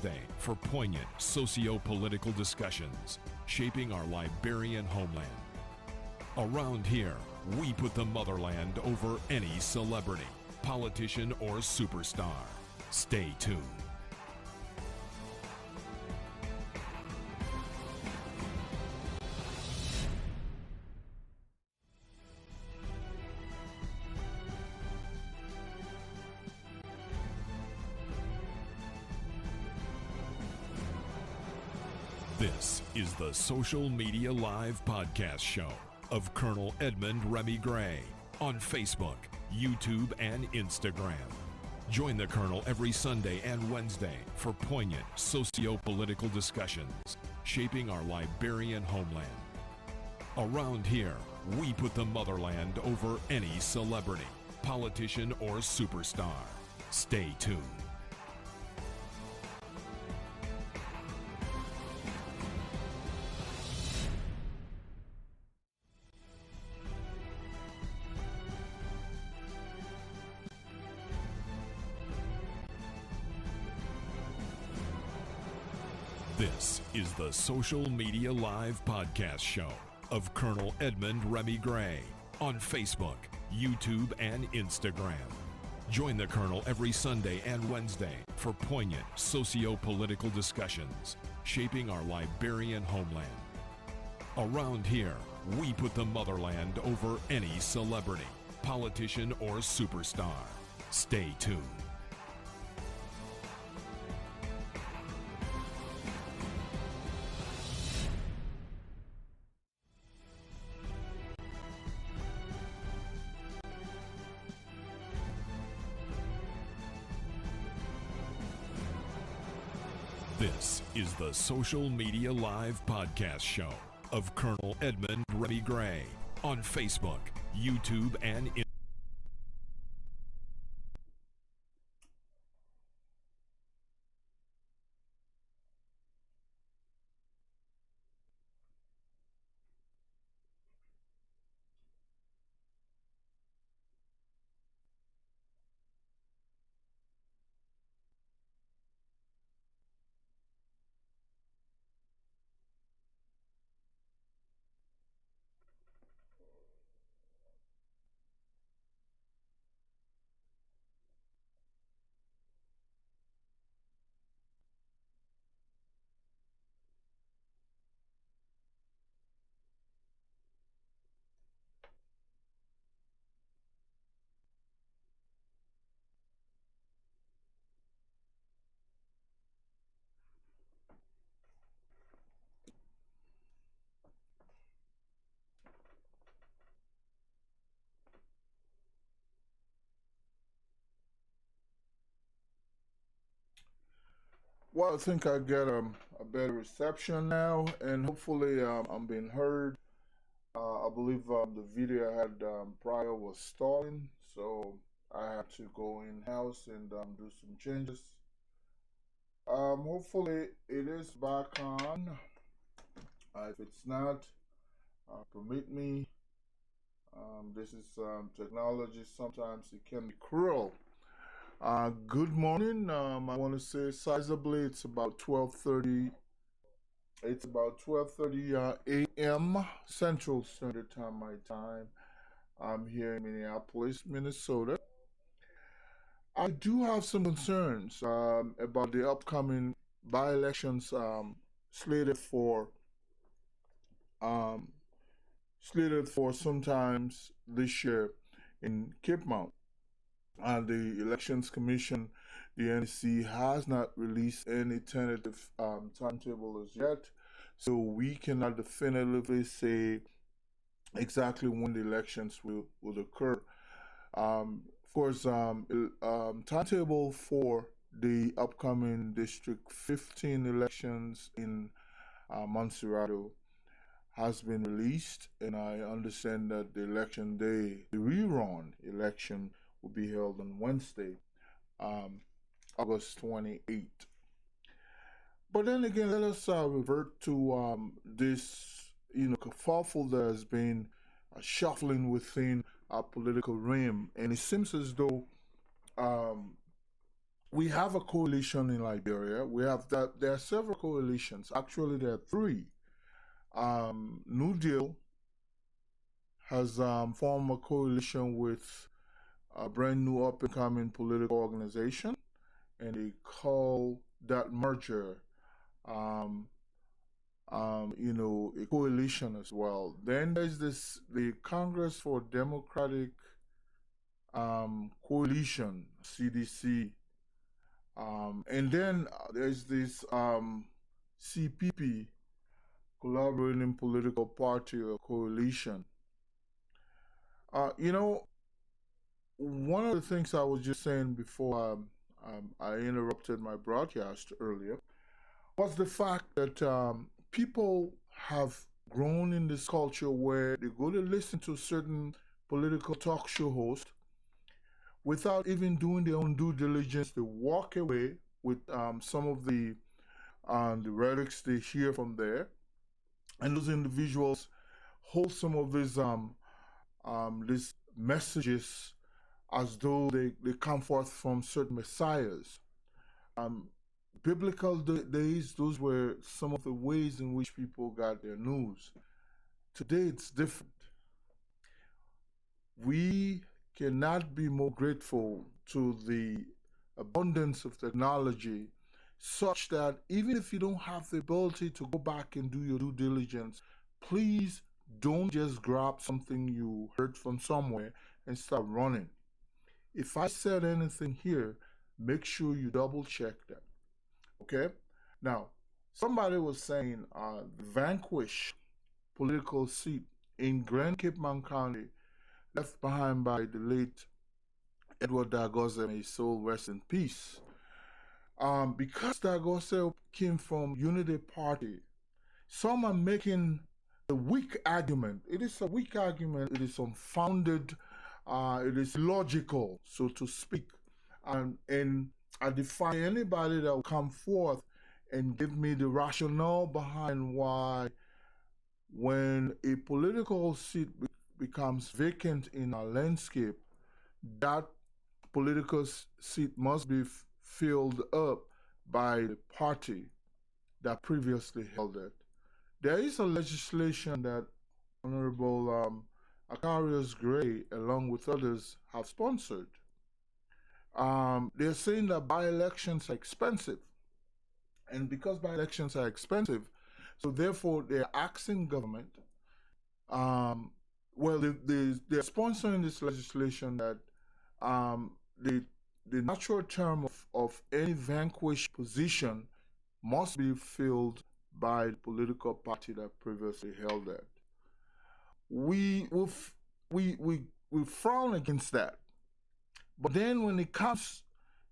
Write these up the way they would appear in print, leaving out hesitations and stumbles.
Wednesday for poignant socio-political discussions shaping our Liberian homeland. Around here, we put the motherland over any celebrity, politician, or superstar. Stay tuned. This is the Social Media Live podcast show of Colonel Edmund Remie Gray on Facebook, YouTube, and Instagram. Join the Colonel every Sunday and Wednesday for poignant socio-political discussions shaping our Liberian homeland. Around here, we put the motherland over any celebrity, politician, or superstar. Stay tuned. This is the Social Media Live podcast show of Colonel Edmund Remie Gray on Facebook, YouTube, and Instagram. Join the Colonel every Sunday and Wednesday for poignant socio-political discussions shaping our Liberian homeland. Around here, we put the motherland over any celebrity, politician, or superstar. Stay tuned. This is the Social Media Live podcast show of Colonel Edmund Remie Gray on Facebook, YouTube, and Instagram. Well, I think I get a better reception now, and hopefully I'm being heard. I believe the video I had prior was stalling, so I had to go in-house and do some changes. Hopefully it is back on. If it's not, permit me. This is technology. Sometimes it can be cruel. Good morning. I want to say sizably it's about 12:30. It's about 12:30 a.m. Central Standard Time, my time. I'm here in Minneapolis, Minnesota. I do have some concerns about the upcoming by-elections slated for um, sometimes this year in Cape Mount. The Elections Commission, the NEC, has not released any tentative timetable as yet, so we cannot definitively say exactly when the elections will occur. Of course, timetable for the upcoming District 15 elections in Montserrado has been released, and I understand that the election day, the rerun election, will be held on Wednesday, um, August 28th. But then again, let us revert to this, kerfuffle that has been shuffling within our political realm, and it seems as though um, we have a coalition in Liberia. We have that. There are several coalitions. Actually, there are three. New Deal has formed a coalition with a brand new up and coming political organization, and they call that merger, um, a coalition as well. Then there's the Congress for Democratic Coalition, CDC. And then there's this CPP, Collaborating Political Party or Coalition. You know, one of the things I was just saying before I interrupted my broadcast earlier was the fact that people have grown in this culture where they go to listen to certain political talk show hosts without even doing their own due diligence. They walk away with some of the rhetorics they hear from there, and those individuals hold some of these messages as though they come forth from certain messiahs. Um, Biblical days, those were some of the ways in which people got their news. Today, it's different. We cannot be more grateful to the abundance of technology, such that even if you don't have the ability to go back and do your due diligence, please don't just grab something you heard from somewhere and start running. If I said anything here, make sure you double check that. Okay? Now, somebody was saying the vanquished political seat in Grand Cape Mount County, left behind by the late Edward Dagosa, may his soul rest in peace. Because Dagosa came from Unity Party, some are making a weak argument. It is a weak argument. It is unfounded. It is logical, so to speak. And I defy anybody that will come forth and give me the rationale behind why, when a political seat becomes vacant in our landscape, that political seat must be filled up by the party that previously held it. There is a legislation that Honorable Akarius Gray, along with others, have sponsored. They're saying that by-elections are expensive. And because by-elections are expensive, so therefore they're asking government, they're sponsoring this legislation that the natural term of any vanquished position must be filled by the political party that previously held it. We frown against that. But then when it comes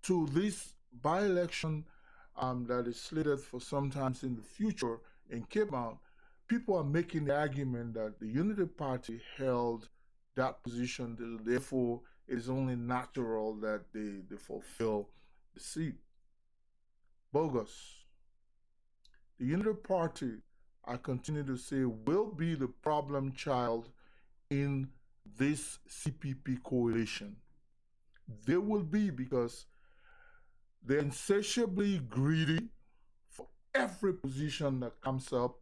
to this by-election that is slated for sometimes in the future in Cape Mount, people are making the argument that the Unity Party held that position, therefore it is only natural that they fulfill the seat. Bogus. The Unity Party, I continue to say, will be the problem child in this CPP coalition. They will be, because they're insatiably greedy for every position that comes up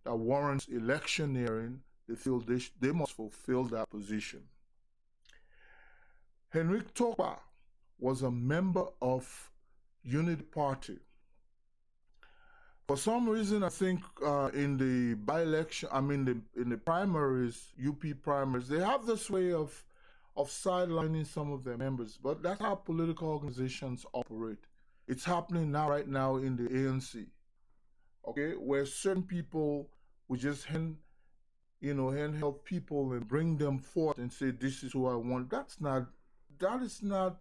that warrants electioneering. They feel they must fulfill that position. Henrik Topa was a member of Unity Party. For some reason, I think in the by-election, in the primaries, UP primaries, they have this way of sidelining some of their members. But that's how political organizations operate. It's happening right now in the ANC. Okay, where certain people will just handheld people and bring them forth and say, "This is who I want." That is not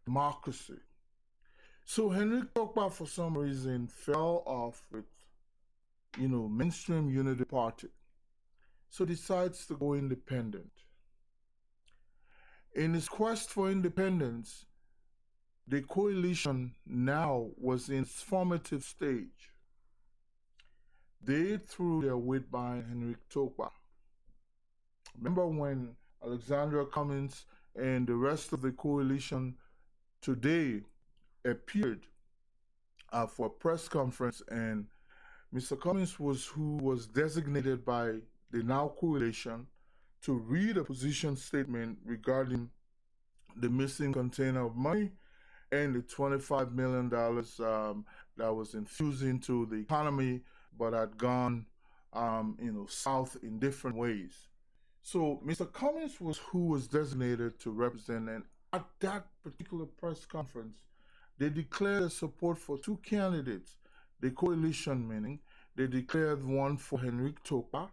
democracy. So Henrik Tokpa, for some reason, fell off with, mainstream Unity Party. So decides to go independent. In his quest for independence, the coalition now was in its formative stage. They threw their weight behind Henrik Tokpa. Remember when Alexandra Cummins and the rest of the coalition today appeared for a press conference, and Mr. Cummings was designated by the now coalition to read a position statement regarding the missing container of money and the $25 million that was infused into the economy but had gone south in different ways. So Mr. Cummings was who was designated to represent, and at that particular press conference, they declared a support for two candidates, the coalition meaning. They declared one for Henrik Topa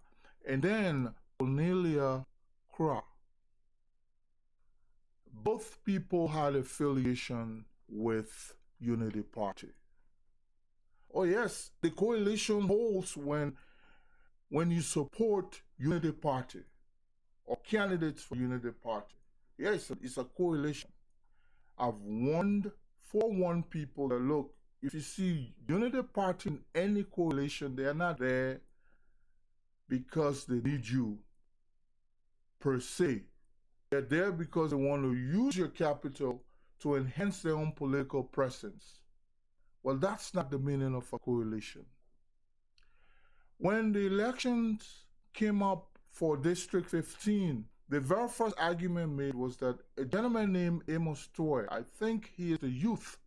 and then Cornelia Kra. Both people had affiliation with Unity Party. Oh yes, the coalition holds when you support Unity Party or candidates for Unity Party. Yes, it's a coalition. I've forewarned people that look, if you see Unity Party in any coalition, they're not there because they need you per se. They're there because they want to use your capital to enhance their own political presence. Well, that's not the meaning of a coalition. When the elections came up for District 15, the very first argument made was that a gentleman named Amos Toy, I think he is the youth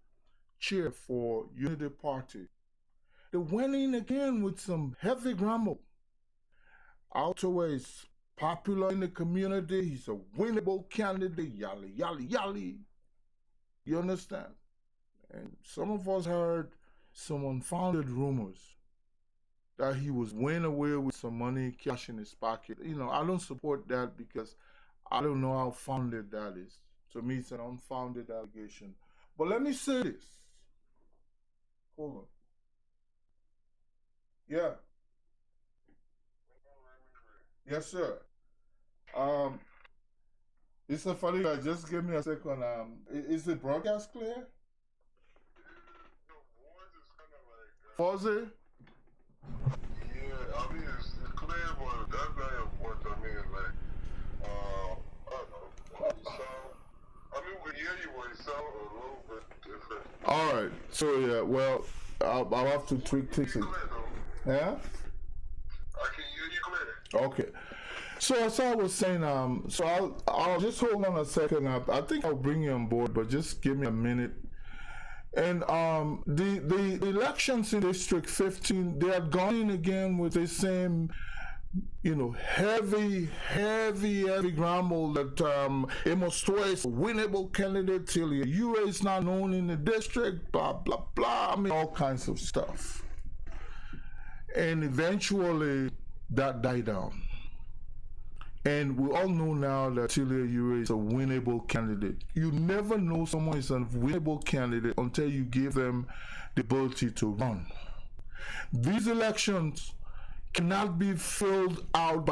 chair for Unity Party, they went in again with some heavy grammar. Altoa is popular in the community. He's a winnable candidate. Yally, yally, yally. You understand? And some of us heard some unfounded rumors that he was winning away with some money, cash in his pocket. I don't support that because I don't know how founded that is. To me, it's an unfounded allegation. But let me say this. Hold on. Yeah. Yes, sir. It's a funny guy. Just give me a second. Is the broadcast clear? Fuzzy? Yeah, I mean, it's clear, but that's not what I mean. Like, I don't know. You sound, I mean, we hear you, but you sound a little bit different. All right. So, yeah, well, I'll have to tweak things. Yeah? I can hear you clear. Okay. So as I was saying, so I'll just hold on a second. I think I'll bring you on board, but just give me a minute. And the elections in District 15, they had gone in again with the same, heavy grumble that Amos Toy is a winnable candidate till your UA is not known in the district, blah, blah, blah. I mean, all kinds of stuff. And eventually, that died down. And we all know now that Tilia Ure is a winnable candidate. You never know someone is a winnable candidate until you give them the ability to run. These elections cannot be filled out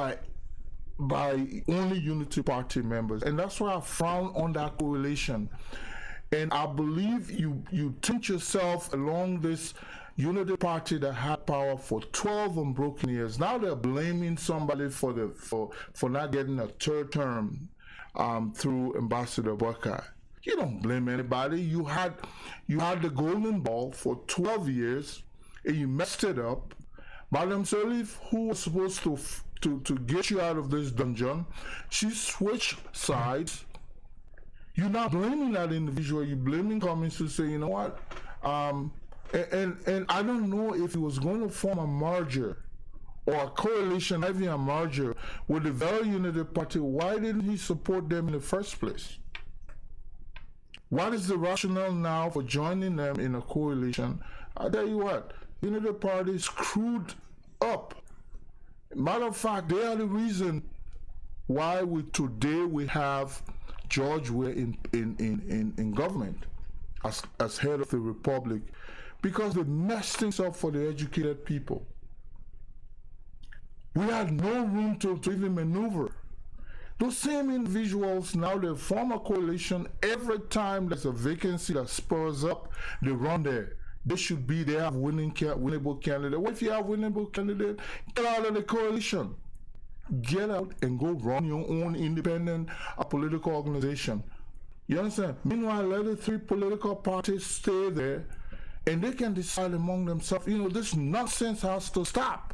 by only Unity Party members. And that's why I frown on that coalition. And I believe you think yourself along this Unity Party that had power for 12 unbroken years. Now they're blaming somebody for not getting a third term through Ambassador Buckeye. You don't blame anybody. You had the golden ball for 12 years and you messed it up. Madam Sirleaf, who was supposed to get you out of this dungeon, she switched sides. You're not blaming that individual. You're blaming Cummings to say, you know what? And I don't know if he was going to form a merger or a coalition, having a merger with the very Unity Party. Why didn't he support them in the first place? What is the rationale now for joining them in a coalition? I tell you what, Unity Party screwed up. Matter of fact, they are the reason why today we have George Weah in government as head of the republic, because they messed things up for the educated people. We had no room to even maneuver. Those same individuals now, they form a coalition. Every time there's a vacancy that spurs up, they run there. They have winnable candidate. What if you have winnable candidate? Get out of the coalition. Get out and go run your own independent political organization. You understand? Meanwhile, let the three political parties stay there and they can decide among themselves. This nonsense has to stop.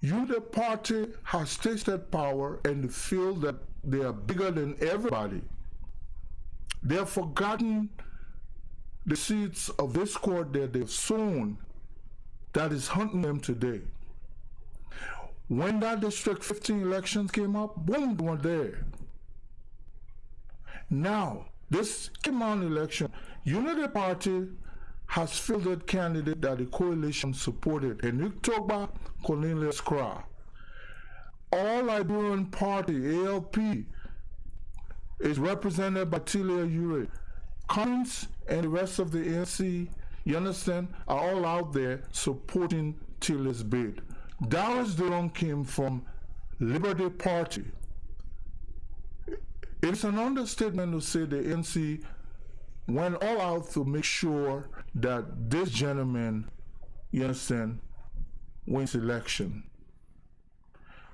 The party has tasted power and they feel that they are bigger than everybody. They have forgotten the seeds of discord that they've sown that is hunting them today. When that District 15 elections came up, boom, they were there. Now, this came on election, Unity Party has fielded candidate that the coalition supported. And you talk about Cornelius Kra. All Liberian Party, ALP, is represented by Tilia Ure. Cummins and the rest of the ANC, you understand, are all out there supporting Tilia's bid. Darius Dillon came from Liberty Party. It's an understatement to say the ANC went all out to make sure that this gentleman, you understand, wins election.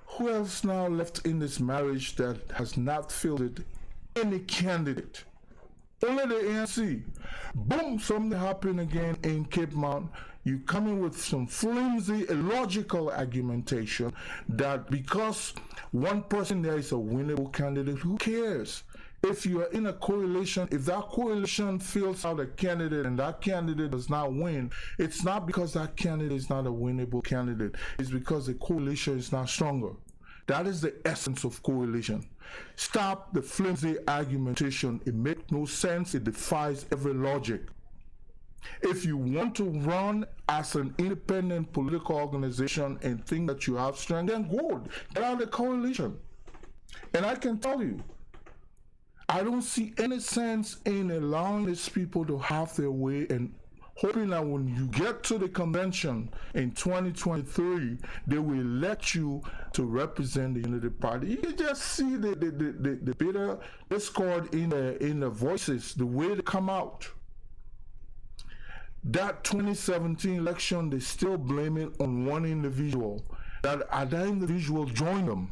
Who else now left in this marriage that has not fielded any candidate? Only the ANC. Boom, something happened again in Cape Mount. You come in with some flimsy, illogical argumentation that because one person there is a winnable candidate, who cares? If you are in a coalition, if that coalition fills out a candidate and that candidate does not win, it's not because that candidate is not a winnable candidate. It's because the coalition is not stronger. That is the essence of coalition. Stop the flimsy argumentation. It makes no sense. It defies every logic. If you want to run as an independent political organization and think that you have strength, then go. Get out of the coalition. And I can tell you, I don't see any sense in allowing these people to have their way and hoping that when you get to the convention in 2023, they will elect you to represent the Unity Party. You can just see the bitter discord in the voices, the way they come out. That 2017 election, they still blame it on one individual. That had that individual joined them,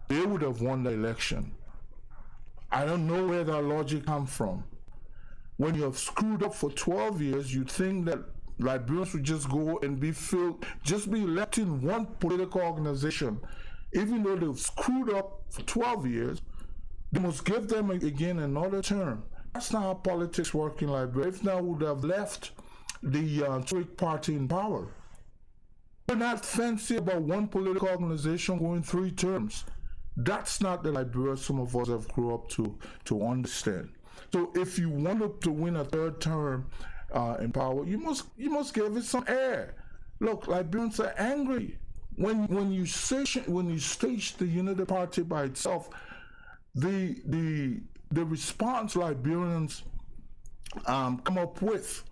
they would have won the election. I don't know where that logic comes from. When you have screwed up for 12 years, you think that Liberians would just go and be electing one political organization. Even though they've screwed up for 12 years, they must give them again another term. That's not how politics work in Liberia. If now would have left the Tory party in power. We're not fancy about one political organization going 3 terms. That's not the Liberia some of us have grew up to understand. So if you wanted to win a 3rd term in power, you must give it some air. Look, Liberians are angry. When you stage the Unity Party by itself, the response Liberians come up with,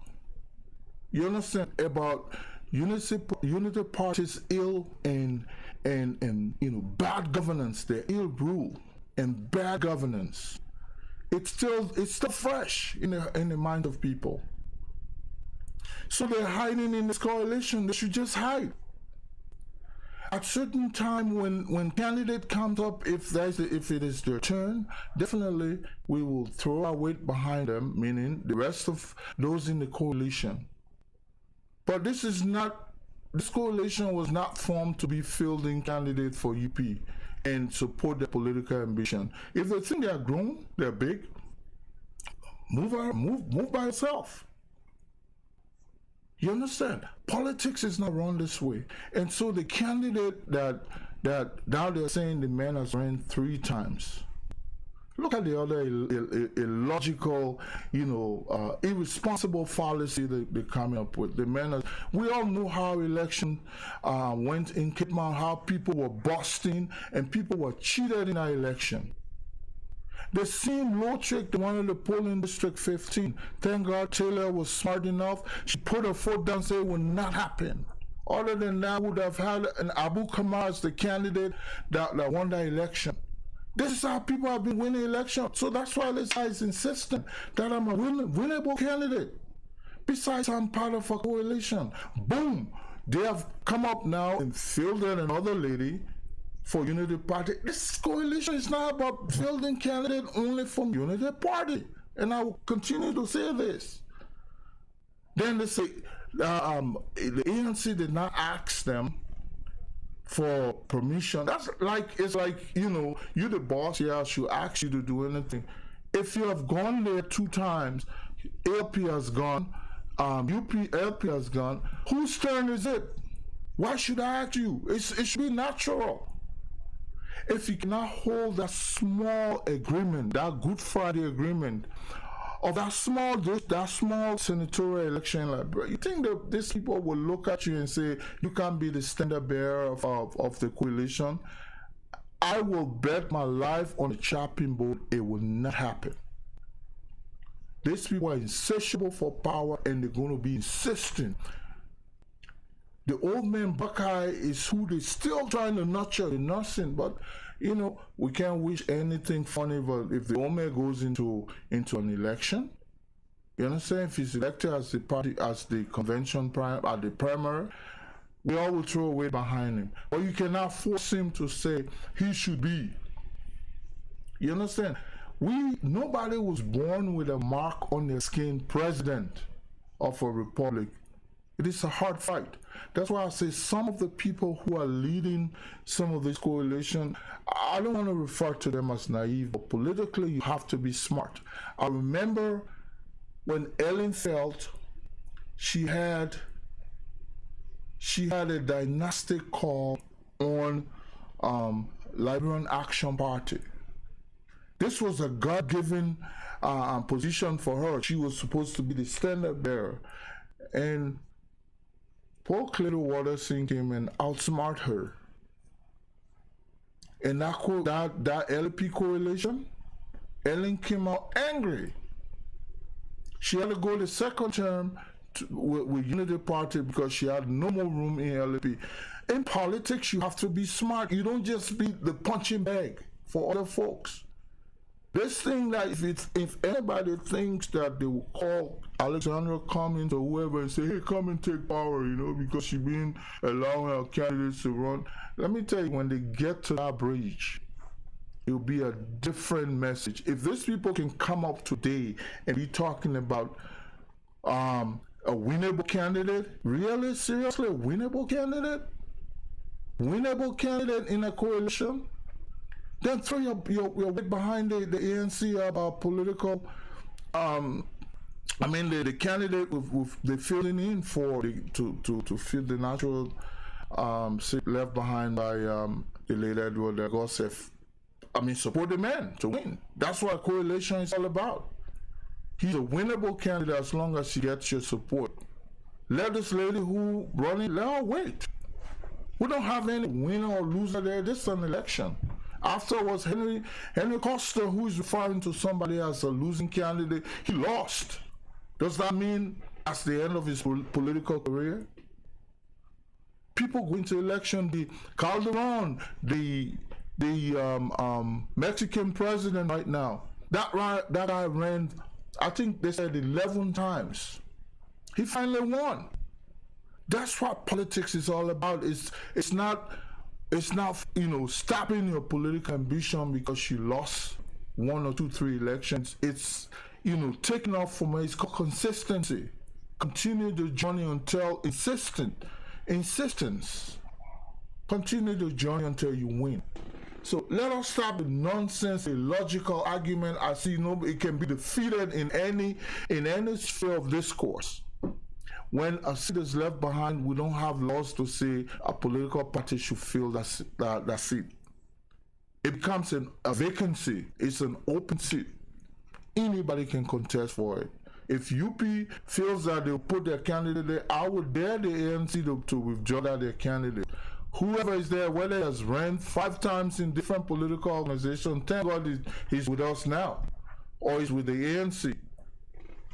you understand, about Unity Party's ill and bad governance, their ill rule and bad governance. It's still fresh in the mind of people. So they're hiding in this coalition. They should just hide. At certain time when candidate comes up, if it is their turn, definitely we will throw our weight behind them, meaning the rest of those in the coalition. But this coalition was not formed to be fielding candidate for UP and support their political ambition. If they think they are grown, they're big, move by yourself. You understand? Politics is not run this way. And so the candidate that now they're saying the man has ran 3 times. Look at the other illogical, irresponsible fallacy they're coming up with. The man we all know how election went in Cape Mount, how people were busting and people were cheated in our election. The same low trick they wanted to pull in District 15. Thank God Taylor was smart enough. She put her foot down and said it would not happen. Other than that, would have had an Abu Kamar as the candidate that won the election. This is how people have been winning elections. So that's why this guy is insisting that I'm a winnable candidate. Besides, I'm part of a coalition. Boom! They have come up now and fielded another lady for Unity Party. This coalition is not about fielding candidates only from Unity Party. And I will continue to say this. Then they say the ANC did not ask them for permission. That's like, it's like, you the boss here, I should ask you to do anything. If you have gone there 2 times, LP has gone, LP has gone, whose turn is it? Why should I ask you? It should be natural. If you cannot hold that small agreement, that Good Friday agreement, of that small senatorial election, you think that these people will look at you and say, you can't be the standard bearer of the coalition? I will bet my life on the chopping board, it will not happen. These people are insatiable for power, and they're going to be insisting. The old man Buckeye is who they're still trying to nurture, the nursing, but we can't wish anything funny. But if the old man goes into an election, you understand, if he's elected as the party, as the convention at the primary, we all will throw away behind him. But you cannot force him to say he should be. You understand? Nobody was born with a mark on their skin president of a republic. It is a hard fight. That's why I say some of the people who are leading some of this coalition, I don't want to refer to them as naive, but politically you have to be smart. I remember when Ellen felt she had a dynastic call on Liberian Action Party. This was a God-given position for her. She was supposed to be the standard bearer. And Paul Clearwater came and outsmart her. And that LP coalition, Ellen came out angry. She had to go the second term with Unity Party because she had no more room in LP. In politics, you have to be smart. You don't just be the punching bag for other folks. This thing that if anybody thinks that they will call Alexandra Cummings or whoever and say, hey, come and take power, because she's been allowing our candidates to run. Let me tell you, when they get to that bridge, it will be a different message. If these people can come up today and be talking about a winnable candidate, really, seriously, a winnable candidate? Winnable candidate in a coalition? Then throw your weight behind the ANC about political, the candidate with the filling in for to fill the natural seat left behind by the late Edward Gossef. Support the man to win. That's what coalition is all about. He's a winnable candidate as long as she gets your support. Let this lady who running, let her wait. We don't have any winner or loser there. This is an election. Afterwards, Henry Costa, who is referring to somebody as a losing candidate, he lost. Does that mean that's the end of his political career? People go into election. The Calderon, the Mexican president right now, that guy ran, I think they said 11 times. He finally won. That's what politics is all about. It's not stopping your political ambition because you lost 1 or 2, 3 elections. It's, taking off from it. It's called consistency. Continue the journey until insistence. Continue the journey until you win. So let us stop the nonsense, illogical argument. I see it can be defeated in any sphere of discourse. When a seat is left behind, we don't have laws to say a political party should fill that seat. It becomes a vacancy. It's an open seat. Anybody can contest for it. If UP feels that they'll put their candidate there, I would dare the ANC to withdraw their candidate. Whoever is there, whether he has ran 5 times in different political organizations, thank God he's with us now, or he's with the ANC.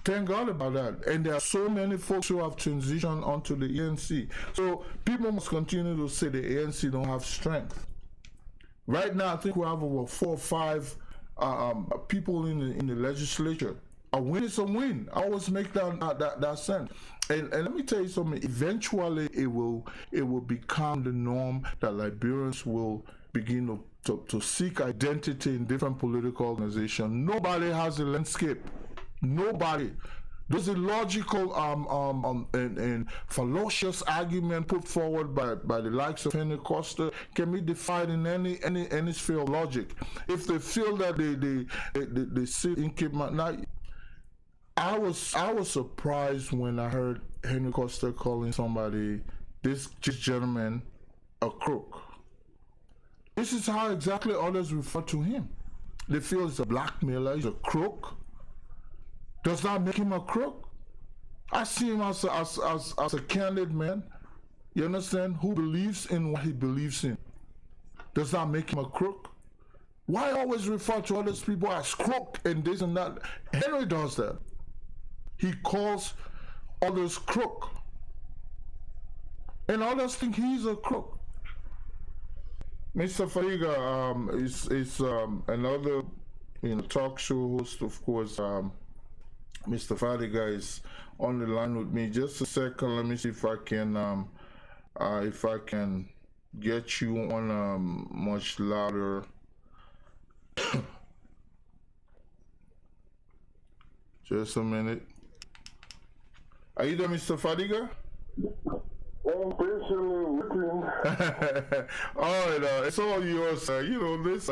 Thank God about that. And there are so many folks who have transitioned onto the ANC. So people must continue to say the ANC don't have strength. Right now, I think we have over 4 or 5 people in the legislature. A win is a win. I always make that sense. And let me tell you something. Eventually, it will become the norm that Liberians will begin to seek identity in different political organizations, nobody has a landscape. Nobody. There's a logical and fallacious argument put forward by the likes of Henry Costa can be defied in any sphere of logic. If they feel that they sit in Cape Mount. Now, I was surprised when I heard Henry Costa calling somebody, this gentleman, a crook. This is how exactly others refer to him. They feel he's a blackmailer, he's a crook. Does that make him a crook? I see him as a candid man, you understand, who believes in what he believes in. Does that make him a crook? Why always refer to others people as crook and this and that? Henry does that. He calls others crook. And others think he's a crook. Mr. Fadiga is another talk show host, of course. Mr. Fadiga is on the line with me. Just a second, let me see if I can get you on much louder. Just a minute. Are you there, Mr. Fadiga? I'm patiently waiting. All right, it's all yours, sir. You know this.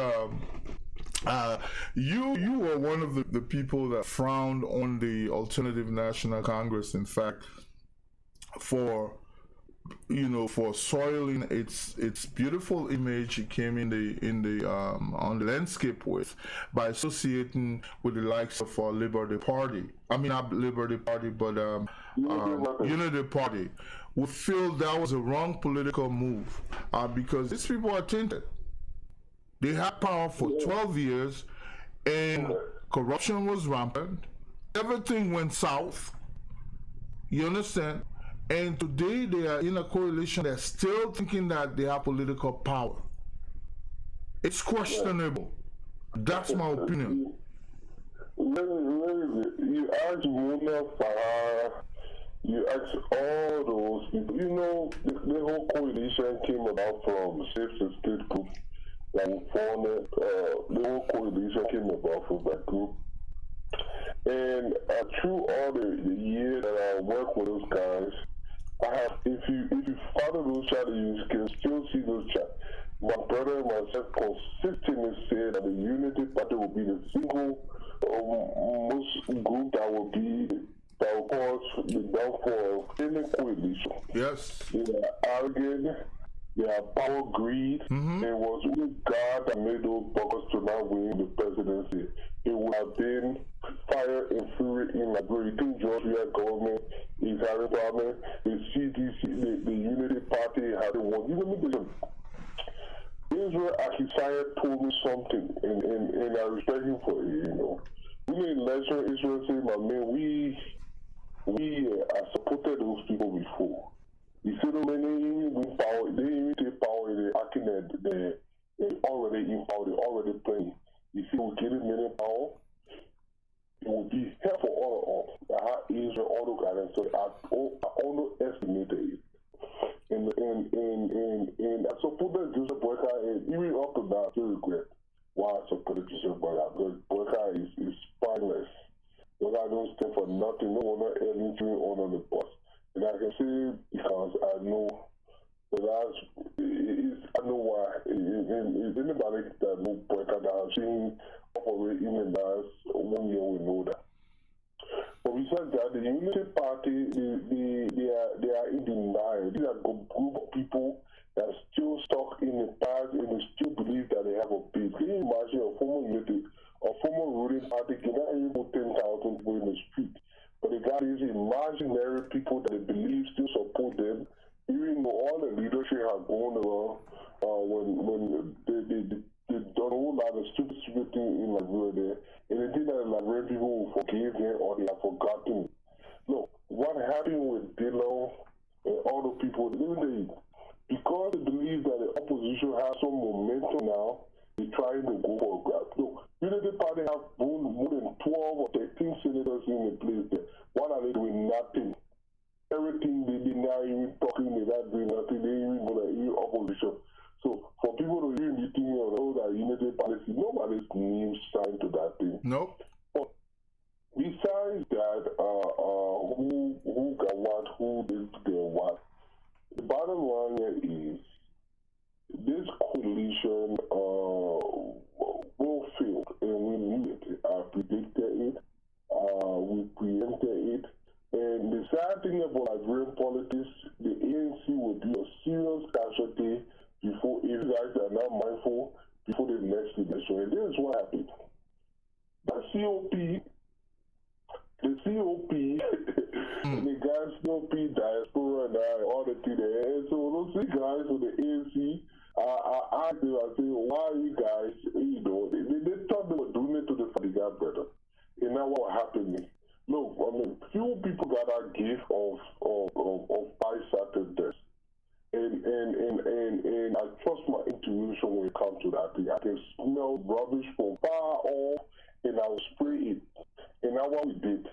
You were one of the people that frowned on the Alternative National Congress. In fact, for soiling its beautiful image it came in the on the landscape with, by associating with the likes of Liberty Party. I mean, not Liberty Party, but Unity Party. We feel that was a wrong political move because these people are tainted. They had power for 12 years and corruption was rampant. Everything went south. You understand? And today they are in a coalition. They're still thinking that they have political power. It's questionable. That's my opinion. You ask Mona Farah, you ask all those people. You know, the whole coalition came about from Safe to State group. And formed the whole coalition came about from that group. And through all the years that I work with those guys, if you follow those chats, you can still see those chats. My brother and myself consistently said that the Unity Party will be the single most group that will cause the downfall of any coalition. Yes. They are arrogant. They have power greed. Mm-hmm. It was only God that made those buggers to not win the presidency. It would have been fire and fury in Liberia. You think Georgia government is having problem? The CDC, the Unity Party had won. You know, Israel Akisaya told me something, and I respect him for it, you know. We in election, Israel said, my man, we supported those people before. You see, when they win power, they even take power, they're acting that they already in power, they already playing. You see, we get many power, it will be help for all of us. How Israel, all the guys, so I underestimated it. And I supported Joseph Boyka, and even up to now, I still regret why I supported Joseph Boyka, because Boyka is spineless. Because I don't stand for nothing, no one anything on the bus. And I can say because I know that I know why. Anybody that know Boyka that I've seen operate in the last 1 year will know that. But besides that, the Unity Party, they are in denial. These are a group of people that are still stuck in the past and they still believe that they have a base. Can you imagine a former Unity, a former ruling party cannot even put 10,000 people in the street? But they got these imaginary people that they believe still support them, even though all the leadership have gone around when they done a whole lot of stupid things in Liberia there, and they think that the Liberian people will forgive them or they have forgotten. Look, what happened with Dillon and all the people, because they believe that the opposition has some momentum now, they're trying to go for a grab. Look, Unity Party have more than 12 or 13 senators in the place there. What are they doing? Nothing. Everything they did now, even talking, they're not doing nothing. They even go to opposition. So for people to even be thinking of all that unity policy, nobody's name signed to that thing. Nope. But besides that, who got what, who did get what, the bottom line here is this coalition will fail, and we knew it. I predicted it. We preempted it. And the sad thing about Liberian politics, the ANC will be a serious casualty before, if you guys are not mindful, before the next election. And this is what happened. The COP, and the guys COP, diaspora, and all the things there. And so those guys with the ANC, I asked them, I said, why are you guys, they thought they were doing it to the Fadiga brother. And now what happened? Look, I mean, few people got that gift of 5 certain deaths. And I trust my intuition when it comes to that thing. I can smell rubbish from far off, and I will spray it. And that's what we did.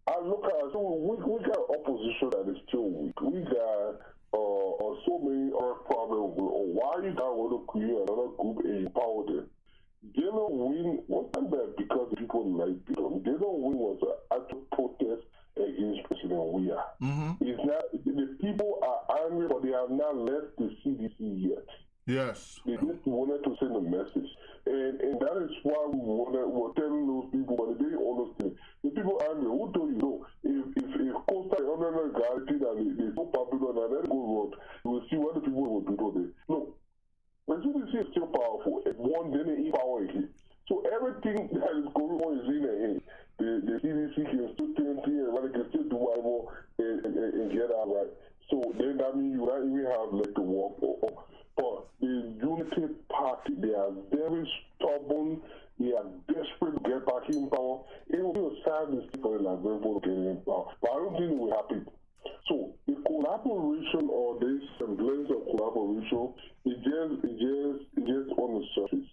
I look at we got opposition that is still weak. We got so many other problems. Why you guys want to create another group and empower them? They don't win. One time that because people like them. They don't win was an actual protest against President Weah. It's not the people are angry, but they have not left the CDC yet. Yes. They just wanted to send a message, and that is why we're telling those people, but they didn't understand. The people are angry. Who told you? No. If Costa is under the guarantee that they're so popular and let it go wrong, you will see what the people will do today. No. The CDC is still powerful. One didn't empower again. So everything that is going on is in the hand. The CDC can still think and can still do whatever and get out right. So then that means you don't even have like to work for. But the Unity Party, they are very stubborn. They are desperate to get back in power. It will be a sad mistake for the Liberian people to get in power. But I don't think it will happen. So the collaboration or this semblance of collaboration is just on the surface.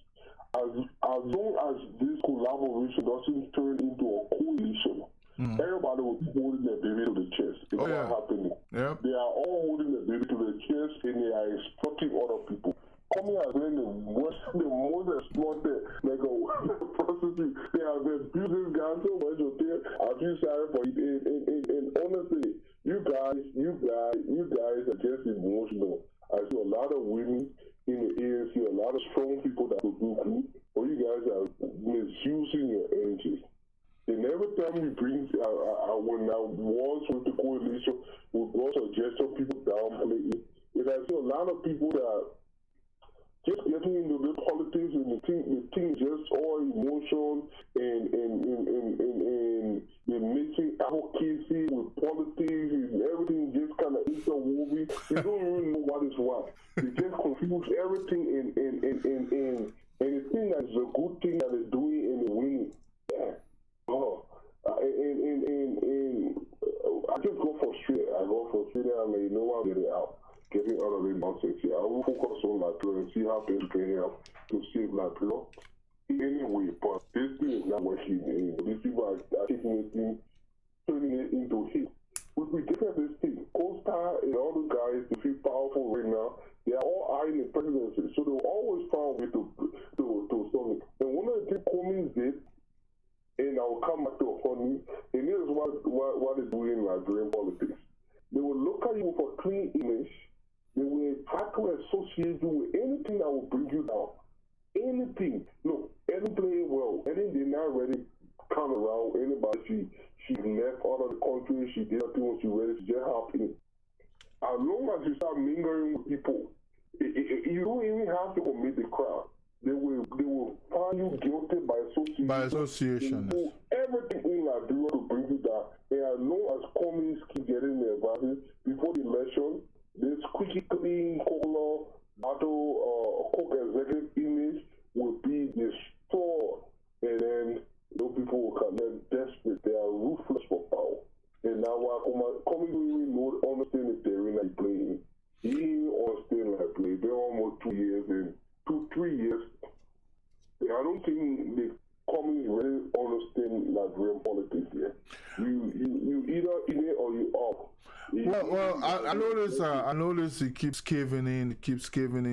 As long as this collaboration doesn't turn into a coalition, everybody will be holding their baby to the chest. It's not happening. Yep. They are all holding their baby to the chest and they are exploiting other people. Coming as when the most exploited, like a prostitute, they have abused guys so much of them. I feel sorry for it. And honestly, you guys are just emotional. I see a lot of women in the ANC, a lot of strong people that will do good, but you guys are misusing your energy. And every time we bring, when I was with the coalition, we brought suggestion people downplay it. And I see a lot of people that just getting into the politics and the thing just all emotion and mixing advocacy with politics and everything just kind of interwoven. They don't even know what is what. They just confuse everything and the thing that is a good thing that they're doing and they're winning. Yeah. And I just go frustrated. I'm like, I'll get it out. Getting out of the nonsense here. I will focus on Liberia and see how things can help to save Liberia. Anyway, but this thing is not working anymore. These people are taking this thing, turning it into hit. We get at this thing. Costa and all the guys, they feel powerful right now. They are all eyeing the presidency, so they'll always find a way to solve it. And one of the things Cummings did, and I will come back to a funny, and this is what they do in Liberian politics. They will look at you with a clean image. They will try to associate you with anything that will bring you down. Anything. Look, Eddie playing well. Eddie did not really come around anybody. She left out of the country. She did nothing when she ready. She just happened. As long as you start mingling with people, you don't even have to commit the crime. They will find you guilty by association. By association. They do everything in Liberia to bring you down. And as long as communists keep getting their advantage before the election, this quickly clean color battle cook executive image will be destroyed, and then those people will come. They're desperate. They are ruthless for power. And now coming really know understand the terrain that he playing. He understand like play. They're almost 2 years and 3 years. I don't think the coming really understand Liberian politics yet. You either in it or you off. Well, I notice he keeps caving in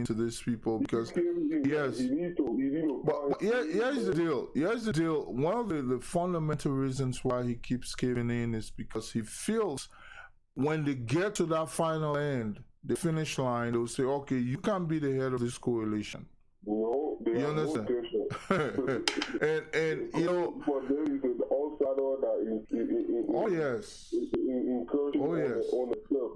to these people because yes. But here's the deal. One of the fundamental reasons why he keeps caving in is because he feels when they get to that final end, the finish line, they'll say, okay, you can't be the head of this coalition. No, you understand? and you know, for there is an outsider that yes. Encouraging on the club.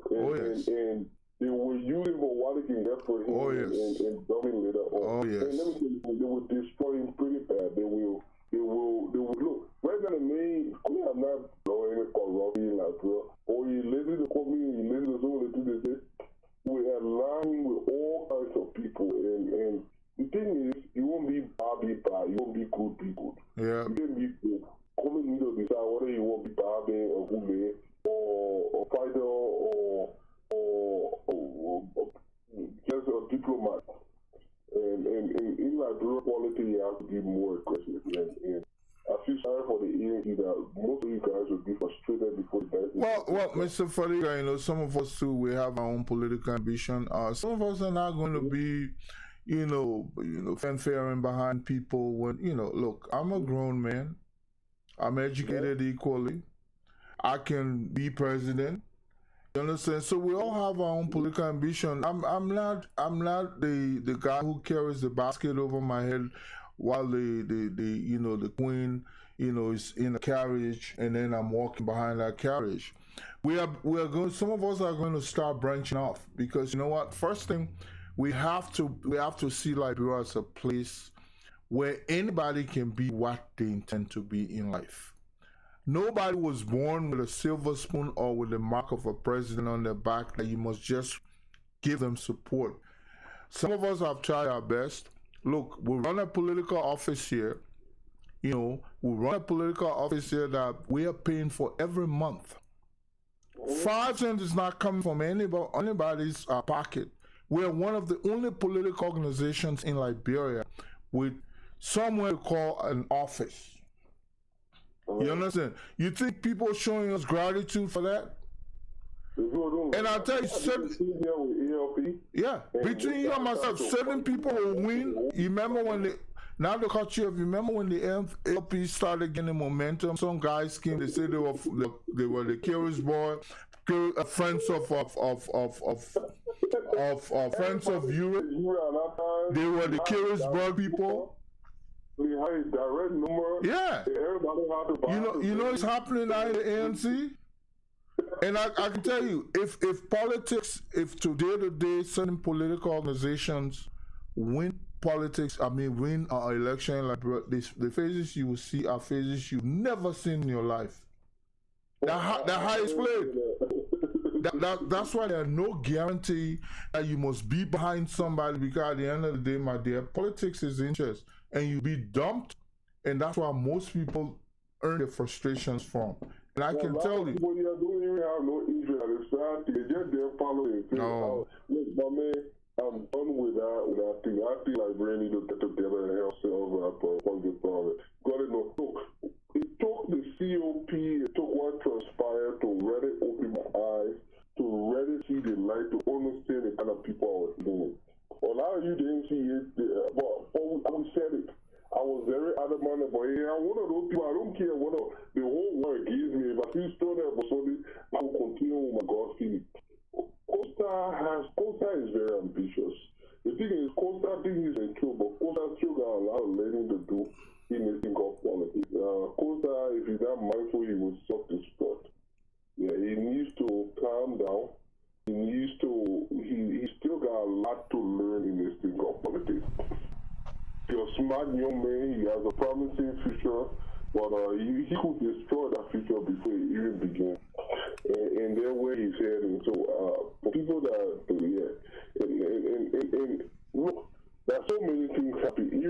And they will use him for what they can get for him and dumbing later on. And let me tell you, they will destroy him pretty bad. They will look. Right now, the main, I'm not blowing it for Robbie like, bro. Or he listens to me, he listens to someone to do this. We are lying with all kinds of people. And the thing is, you won't be bad, you won't be good. Yeah. You can be good. Come in to decide whether you want to be bad or good, or fighter or just a diplomat. And in Liberia quality, you have to be more aggressive. And I feel sorry for the ANC that most of you guys will be frustrated before the guys. Well, Mr. Fadiga, you know, some of us too, we have our own political ambition. Some of us are not going to be, you know, fanfaring behind people when, you know, look, I'm a grown man. I'm educated equally. I can be president. You understand? So we all have our own political ambition. I'm not the guy who carries the basket over my head while the queen, you know, is in a carriage and then I'm walking behind that carriage. Some of us are going to start branching off because you know what? First thing, we have to see Liberia as a place where anybody can be what they intend to be in life. Nobody was born with a silver spoon or with the mark of a president on their back that you must just give them support. Some of us have tried our best. Look, we run a political office here. You know, we run a political office here that we are paying for every month. 5 cents is not coming from anybody's pocket. We are one of the only political organizations in Liberia with somewhere to call an office. You understand? You think people showing us gratitude for that? And I'll tell you, between you and myself, 7 people will win. You remember when now look at you. Remember when the LP started getting momentum? Some guys came. They said they were the Kiri's boy, friends of friends of Europe. They were the Kiri's boy people. We had a direct number. Yeah. Everybody had to buy. You know it's happening now in the ANC. And I can tell you, if politics, if today certain political organizations win an election, like the phases you will see are phases you've never seen in your life. The highest played. That's why there's no guarantee that you must be behind somebody, because at the end of the day, my dear, politics is interest. And you be dumped, and that's why most people earn their frustrations from. And I can tell you. People don't even have no interest. They just there following. No. Look, my man, I'm done with that thing. I feel like Remie to get together and help sell up on the problem. Got to know. Look, it took the COP, it took what transpired to really open my eyes, to really see the light, to understand the kind of people I was dealing with. A lot of you didn't see it, but we said it. I was very adamant about it. I'm one of those people, I don't care what the whole world gives me. If I feel still there for something, I will continue with my God feeling. Costa is very ambitious. The thing is, Costa thinks he's true, but Costa still got a lot of learning to do in this thing of politics. Costa, if he's not mindful, he will suck the spot. Yeah, he needs to calm down. He still got a lot to learn in this thing of politics. He's a smart young man, he has a promising future, but he could destroy that future before it even began. And that's where he's heading. So, for people that, and look, there's so many things happening.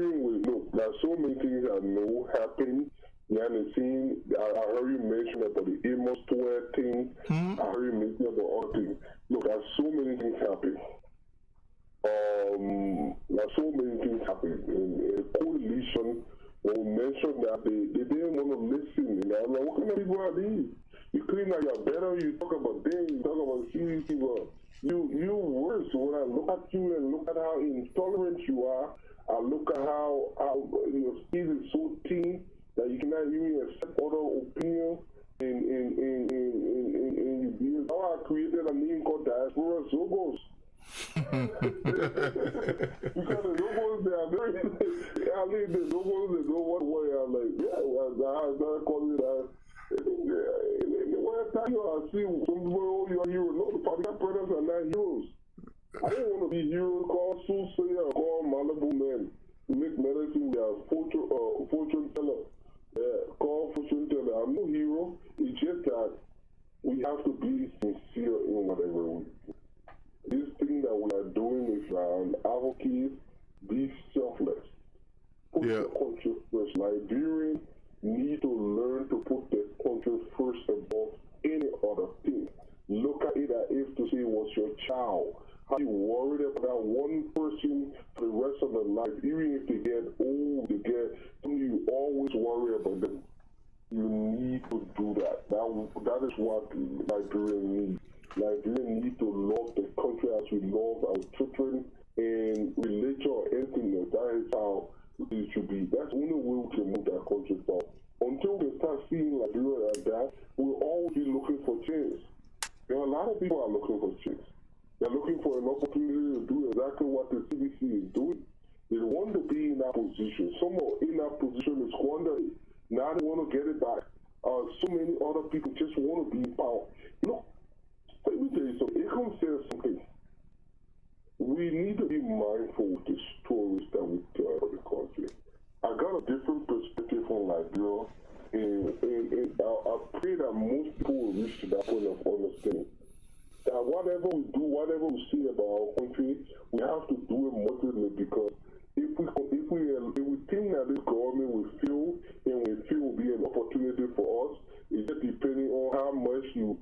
There's so many things I know happening. behind the scene. I heard you mention about the Amos 12 thing. Mm-hmm. I heard you mention about other things. Look, there's so many things happening. There's so many things happening. And coalition, when we mentioned that they didn't want to listen. And I'm like, what kind of people are these? You claim that you're better, you talk about them, you talk about CDC, but you worse. When I look at you and look at how intolerant you are, I look at how your speed is so thin that you cannot even accept other opinion, and you build. Now I created a name called Diaspora Zogos. Because the Zogos, they are very, I mean, the Zogos, they know what way I'm like, yeah, I call it that. When I tell you, I see some people, oh, you're a hero. No, the Father brothers are not heroes. I don't want to be heroes called soothsayer, called Malibu men. We make medicine, we are fortune teller. Called fortune teller. I'm no hero. It's just that we have to be sincere in whatever we do. This thing that we are doing is advocate, be selfless. Put your country first. Liberians need to learn to put their country first above any other thing. Look at it as if to say it was your child. How you worried about that one person for the rest of their life, even if they get old, you always worry about them. You need to do that. That is what Liberians need. Liberians need to love the country as we love our children, and religion or anything else. That is how it should be. That's the only way we can move that country forward. Until we start seeing Liberia like that, we'll always be looking for change. There are a lot of people are looking for change. They're looking for an opportunity to do exactly what the CBC is doing. They want to be in that position. Someone in that position is squandering. Now they want to get it back. So many other people just want to be in power. Look, let me tell you something. It comes to something. We need to be mindful of the stories that we tell about the country. I got a different perspective on Liberia, and I pray that most people will reach to that point of understanding. That whatever we do, whatever we say about our country, we have to do it moderately, because if we think that this government will fail, and we feel will be an opportunity for us, it's just depending on how much you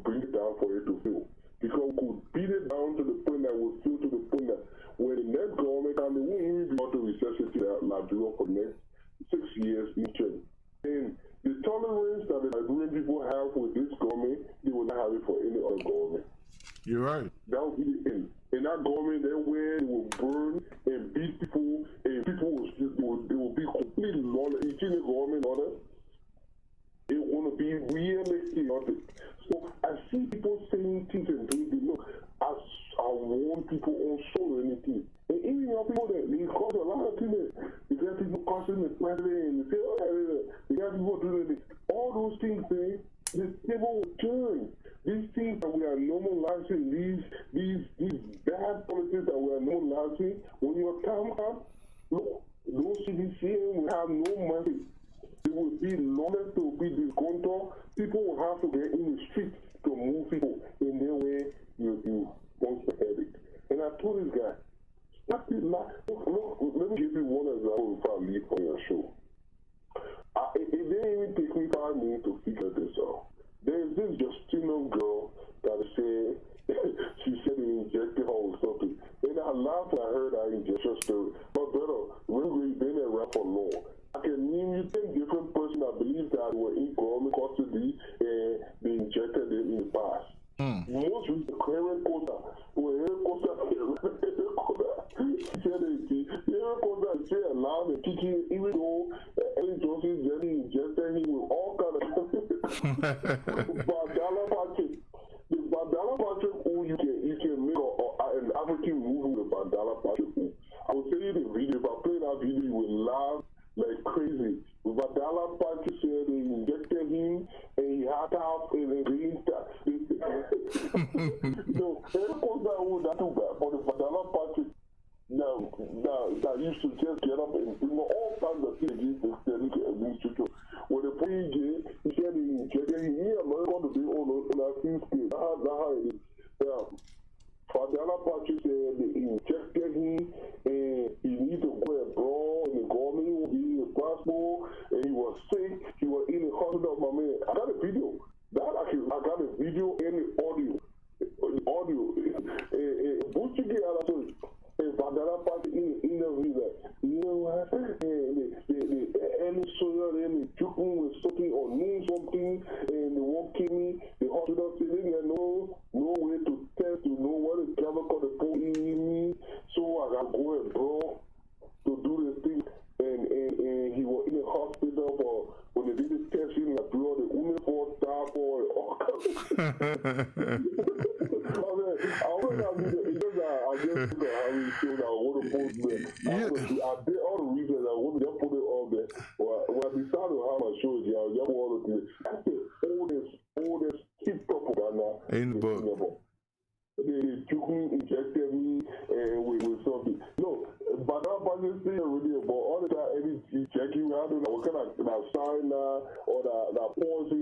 bring it down for it to fail. Because we could beat it down to the point that we feel to the point that when the next government comes, they won't even be able to resuscitate Liberia for the next 6 years in turn. And the tolerance that the Liberian people have with this government, they will not have it for any other government. You're right. That will be the end. In that government, they will burn and beat people, and people will be completely lawless. You see the government order? They want to be really chaotic. So I see people saying things and doing things. Look, I warn people on so many things. And even your people that they cause a lot of things. You got people causing the president, and they say, oh, you got people doing this. All those things, the table will turn. These things that we are normalizing, these bad politics that we are normalizing, when your time comes, look, those CDC will have no money. It will be lawless, to be disgruntled. People will have to get in the street to move people in their way. You want to headache. And I told this guy, stop it. Look, let me give you one example before I leave on your show. It didn't even take me 5 minutes to figure this out. There's this Justinian girl that said, she said they injected her with something. And I laughed when I heard that injection story. But brother, we've been around for long. I can name you 10 different persons that believe that they were in government custody and they injected them in the past. Most of the current Costa, said alive and kicking, even though Ellen Johnson Jenny injected him with all kind of Badala Patrick. The Badala Patrick who you can make an African movie with Badala Patrick who. I will tell you the video. If I play that video, you will laugh like crazy. Badala Patrick said they injected him and he had to have a green star. So, every Costa would not do that, but the Badala Patrick now, that used to just get up and bring all kinds of things against the Senate administration. When the president, he said he injected him, I'm not going to be on that thing scale. That's how it is. Fadala Patrick said they injected him and he needed to go abroad and the government will be a passport and he was sick. He was in the hospital. My man, I got a video. I got a video and the audio. Buchigi Alato. Badala Party in the interview that, you know what, the soil and the chicken was something or knew something and they won't kill me did all the reasons I want to put it all there. When I decided how my show is, I just wanted to. That's the oldest hip propaganda in the book. They took me, injected me, with something. No, but that wasn't saying already about all the time. Any check you, I don't know what kind of that sign or that pause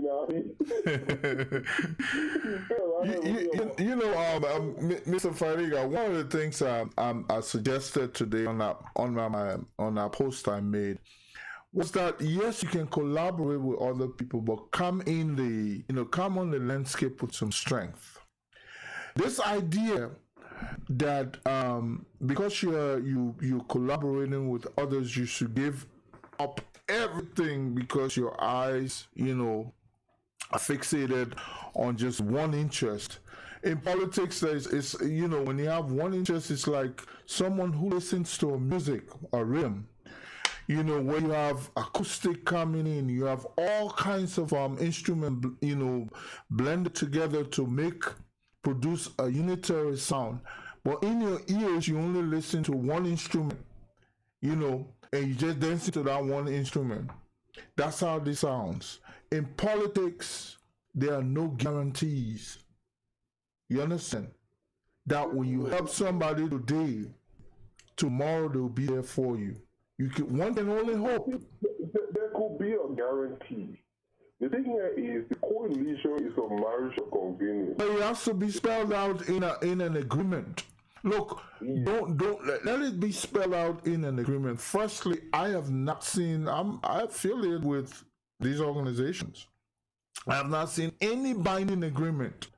Mr. Fariga, one of the things I suggested today on that post I made was that yes, you can collaborate with other people, but come on the landscape with some strength. This idea that because you're collaborating with others, you should give up everything because your eyes, are fixated on just one interest. In politics, it's when you have one interest, it's like someone who listens to a music or rhythm. Where you have acoustic coming in, you have all kinds of instruments, blended together to produce a unitary sound. But in your ears, you only listen to one instrument, and you just dance to that one instrument. That's how this sounds. In politics, there are no guarantees. You understand? That when you help somebody today, tomorrow they'll be there for you. One can only hope. There could be a guarantee. The thing here is the coalition is a marriage of convenience. But it has to be spelled out in an agreement. Look, don't let it be spelled out in an agreement. Firstly, I have not seen. I'm affiliated with these organizations. I have not seen any binding agreement.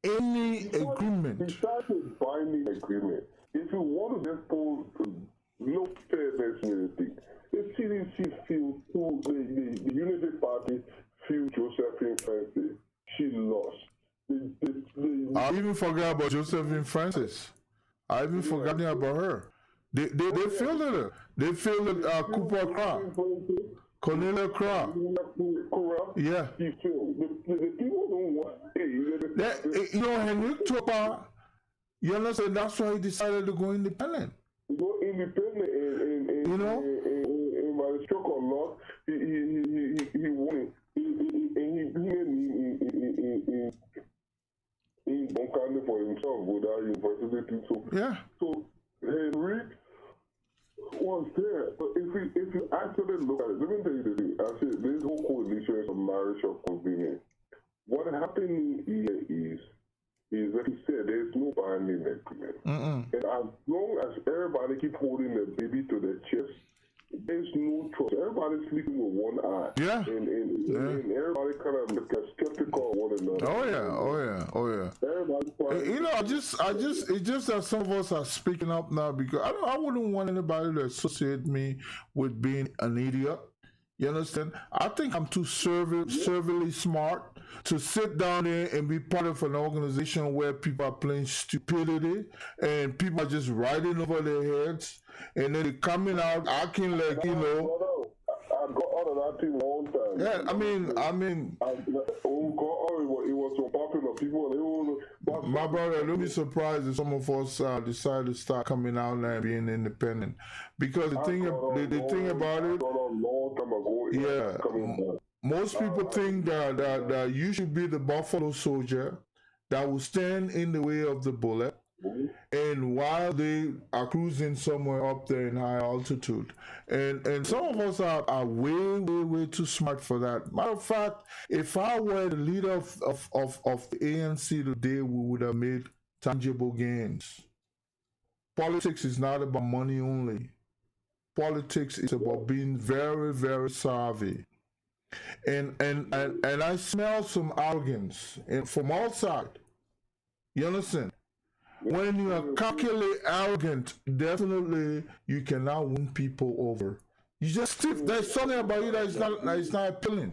Besides a binding agreement, if you want to just pull no fairness in anything, the CDC feels the Unity Party feel Josephine Francis. She lost. I even forgot about Josephine Francis. I even forgotten about her. They filled it. They filled it. Cooper Cra. Cornelia Cra. Yeah. The people don't want. Henry Topa. You understand? That's why he decided to go independent. Go independent, and by the stroke of luck, he won. He don't for himself without university. So Henry was there. But if you actually look at it, let me tell you the thing. I said this whole coalition is a marriage of convenience. What happened here is like you said, there's no binding agreement. And as long as everybody keep holding the baby to their chest, there's no trust. Everybody's sleeping with one eye. Yeah. And everybody kind of skeptical of one another. Oh yeah. Everybody it's just that some of us are speaking up now because I wouldn't want anybody to associate me with being an idiot. You understand? I think I'm too servilely smart to sit down there and be part of an organization where people are playing stupidity and people are just riding over their heads and then they're coming out acting like, I got out of that team a long time. Yeah, I mean, it was so popular. People, my brother, don't be surprised if some of us decide to start coming out and being independent. Because the thing about it, most people think that you should be the buffalo soldier that will stand in the way of the bullet, and while they are cruising somewhere up there in high altitude, and some of us are way too smart for that. Matter of fact, if I were the leader of the ANC today, we would have made tangible gains. Politics is not about money only. Politics is about being very, very savvy. And I smell some arrogance from outside. You understand? When you are cockily arrogant, definitely you cannot win people over. You just stiff. There's something about you that is not appealing.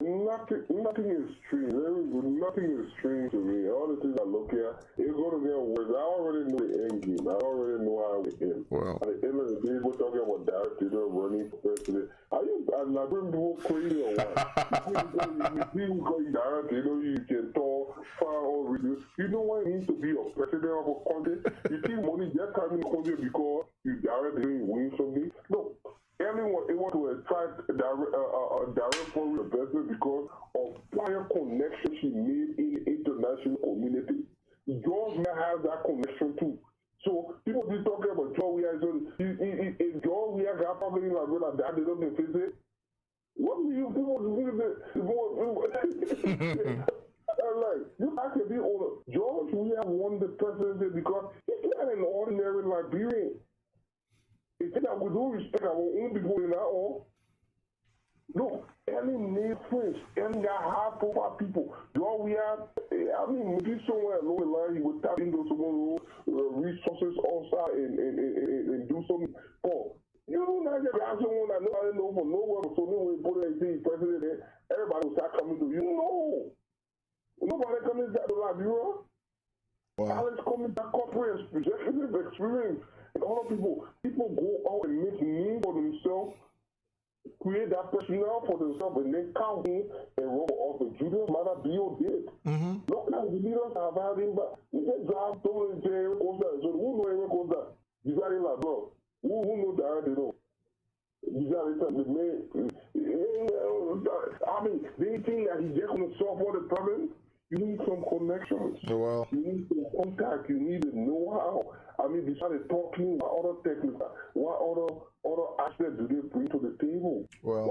Nothing is strange. Nothing is strange to me. All the things I look at, it's going to get worse. I already know the end game. I already know how it ends. Well, at the end of the day, we're talking about Derek Taylor running for president. Have Liberian people crazy or what? People call you directly, you can talk, far or radio. You know what it means to be a president of a country? You think money just coming in the country because you directly win something? No. Anyone able to attract a direct foreign investment because of prior connections she made in the international community. George may have that connection too. So people be talking about George Weah. If George Weah got family in Liberia that they don't visit, what do you people do? Like, you have to be older. George Weah won the presidency because he's not an ordinary Liberian. It's that we do respect our own people in our own. Look, any name French, any high profile people, George Weah, maybe somewhere along the line he would tap into some resources outside and do something. Oh, you don't have to have someone that nobody knows from nowhere, so no way put anything president there, everybody will start coming to you. No. Nobody coming back to Liberia. Wow. Alex coming back corporate executive experience. And other people go out and make name for themselves, create that personnel for themselves, and then come in and run off the Julius Matter Bio did. Look how the leaders have had him, but he just drive someone and say Eric Costa. So who know Eric Costa? You got him like, bro. Who knows that? They know. You got it, the man. They think that he's just going to solve all the problems. You need some connections. Well, you need some contact. You need to know how. Besides talking, what other techniques, what other aspects do they bring to the table? Well,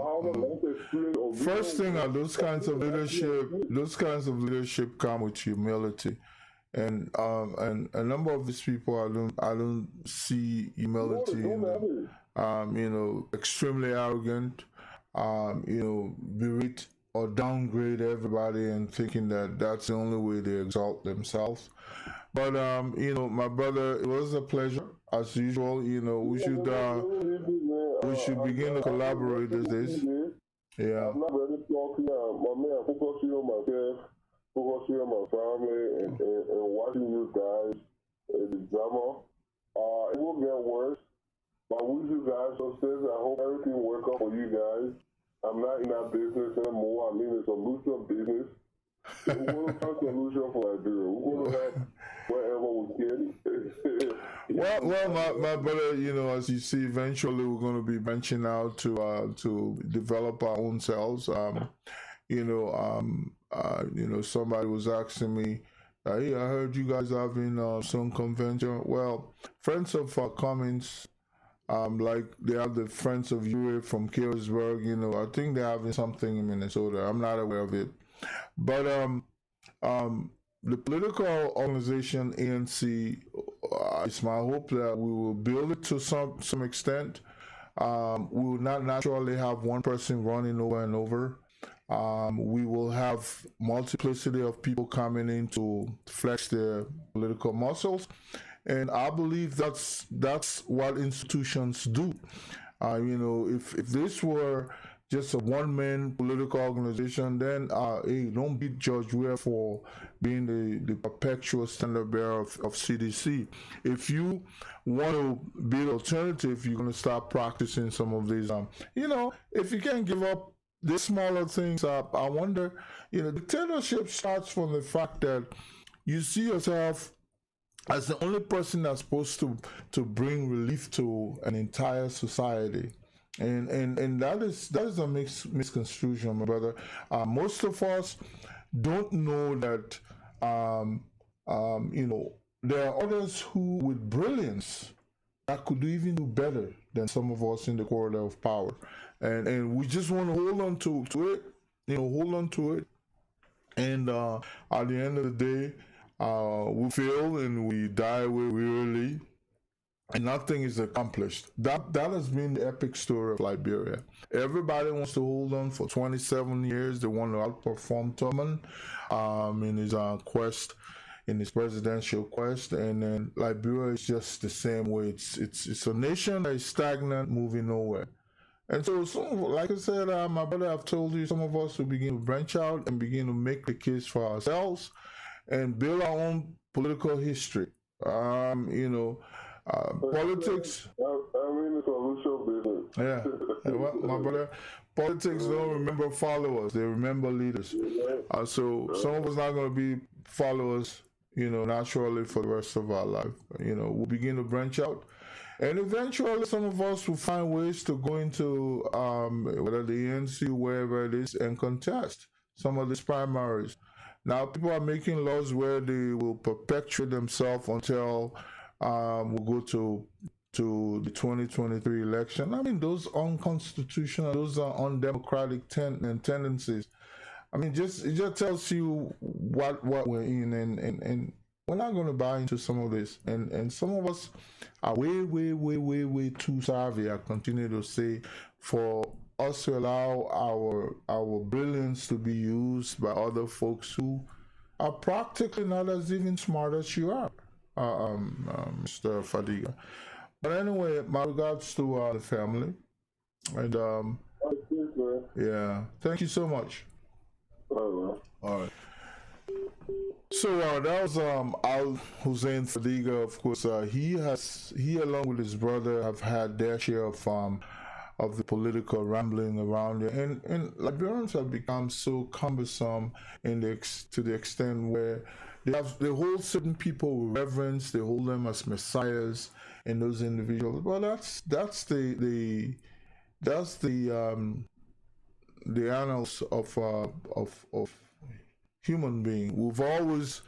first thing, those kinds of leadership come with humility, and a number of these people, I don't see humility in them. Extremely arrogant, berate or downgrade everybody and thinking that that's the only way they exalt themselves. But my brother, it was a pleasure as usual. We should begin to collaborate these days. Yeah. I'm not ready to talk now. My man, focusing on myself, focusing on my family, and watching you guys the drama. It will get worse. But I wish you guys success. I hope everything will work out for you guys. I'm not in that business anymore. I'm in the solution business. We're going to find a solution for Liberia. We're going to have wherever we can. well, my brother, as you see, eventually we're going to be branching out to develop our own selves. Somebody was asking me, hey, I heard you guys having some convention. Well, friends of Cummins, like they have the Friends of Europe from Carlsberg, I think they're having something in Minnesota. I'm not aware of it. But the political organization ANC, it's my hope that we will build it to some extent. We will not naturally have one person running over and over. We will have multiplicity of people coming in to flex their political muscles. And I believe that's what institutions do. If this were just a one-man political organization, then don't beat George Weah for being the perpetual standard bearer of CDC. If you want to be an alternative, you're going to start practicing some of these. If you can't give up the smaller things, I wonder. Dictatorship starts from the fact that you see yourself as the only person that's supposed to bring relief to an entire society. And that is a misconstruction, my brother. Most of us don't know that there are others who with brilliance that could even do better than some of us in the corridor of power, and we just want to hold on to it, and at the end of the day, we fail and we die wearily, and nothing is accomplished. That has been the epic story of Liberia. Everybody wants to hold on for 27 years. They want to outperform Tubman in his quest, in his presidential quest, and then Liberia is just the same way. It's a nation that is stagnant, moving nowhere. And so, like I said, my brother, I've told you, some of us will begin to branch out and begin to make the case for ourselves and build our own political history. Politics. I mean, it's a solution business. Yeah. Well, Politics don't remember followers; they remember leaders. So some of us not going to be followers, naturally for the rest of our life. We'll begin to branch out, and eventually some of us will find ways to go into whether the ANC, wherever it is, and contest some of these primaries. Now people are making laws where they will perpetuate themselves until we'll go to the 2023 election. I mean, those unconstitutional, those are undemocratic tendencies. I mean, it just tells you what we're in, and we're not going to buy into some of this. And some of us are way too savvy. I continue to say, for us to allow our brilliance to be used by other folks who are practically not as even smart as you are, Mr. Fadiga. But anyway, my regards to the family, and yeah, thank you so much. All right. So that was Al Hussein Fadiga. Of course, he along with his brother have had their share of the political rambling around it, and Liberians have become so cumbersome to the extent where they hold certain people with reverence, they hold them as messiahs in those individuals. Well, that's the annals of human being. We've always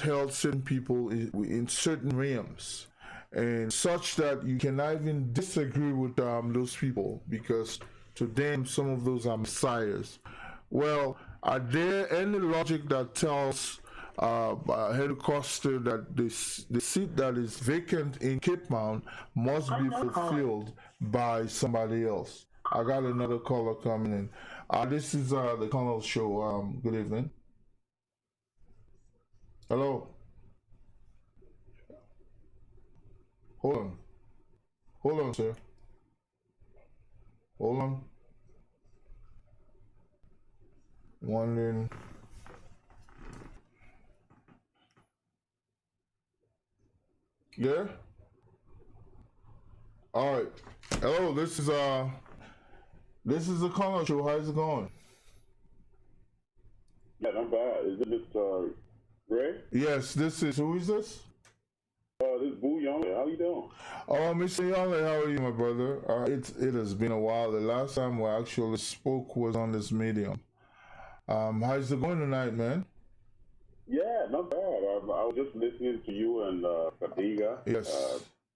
held certain people in certain realms, and such that you cannot even disagree with those people, because to them some of those are messiahs. Well, are there any logic that tells Helicopter that the seat that is vacant in Cape Mount must be fulfilled by somebody else? I got another caller coming in. This is the Colonel Show. Good evening. Hello. Hold on, sir. Hold on. Wondering. Yeah. All right. Hello. This is the Colonel Show. How's it going? Yeah, not bad. Is it Mr. Ray? Yes. This is. Who is this? This is Boo Young. How you doing? Oh, Mr. Young, how are you, my brother? It has been a while. The last time we actually spoke was on this medium. How's it going tonight, man? Yeah, not bad. I was just listening to you and Fadiga. Yes.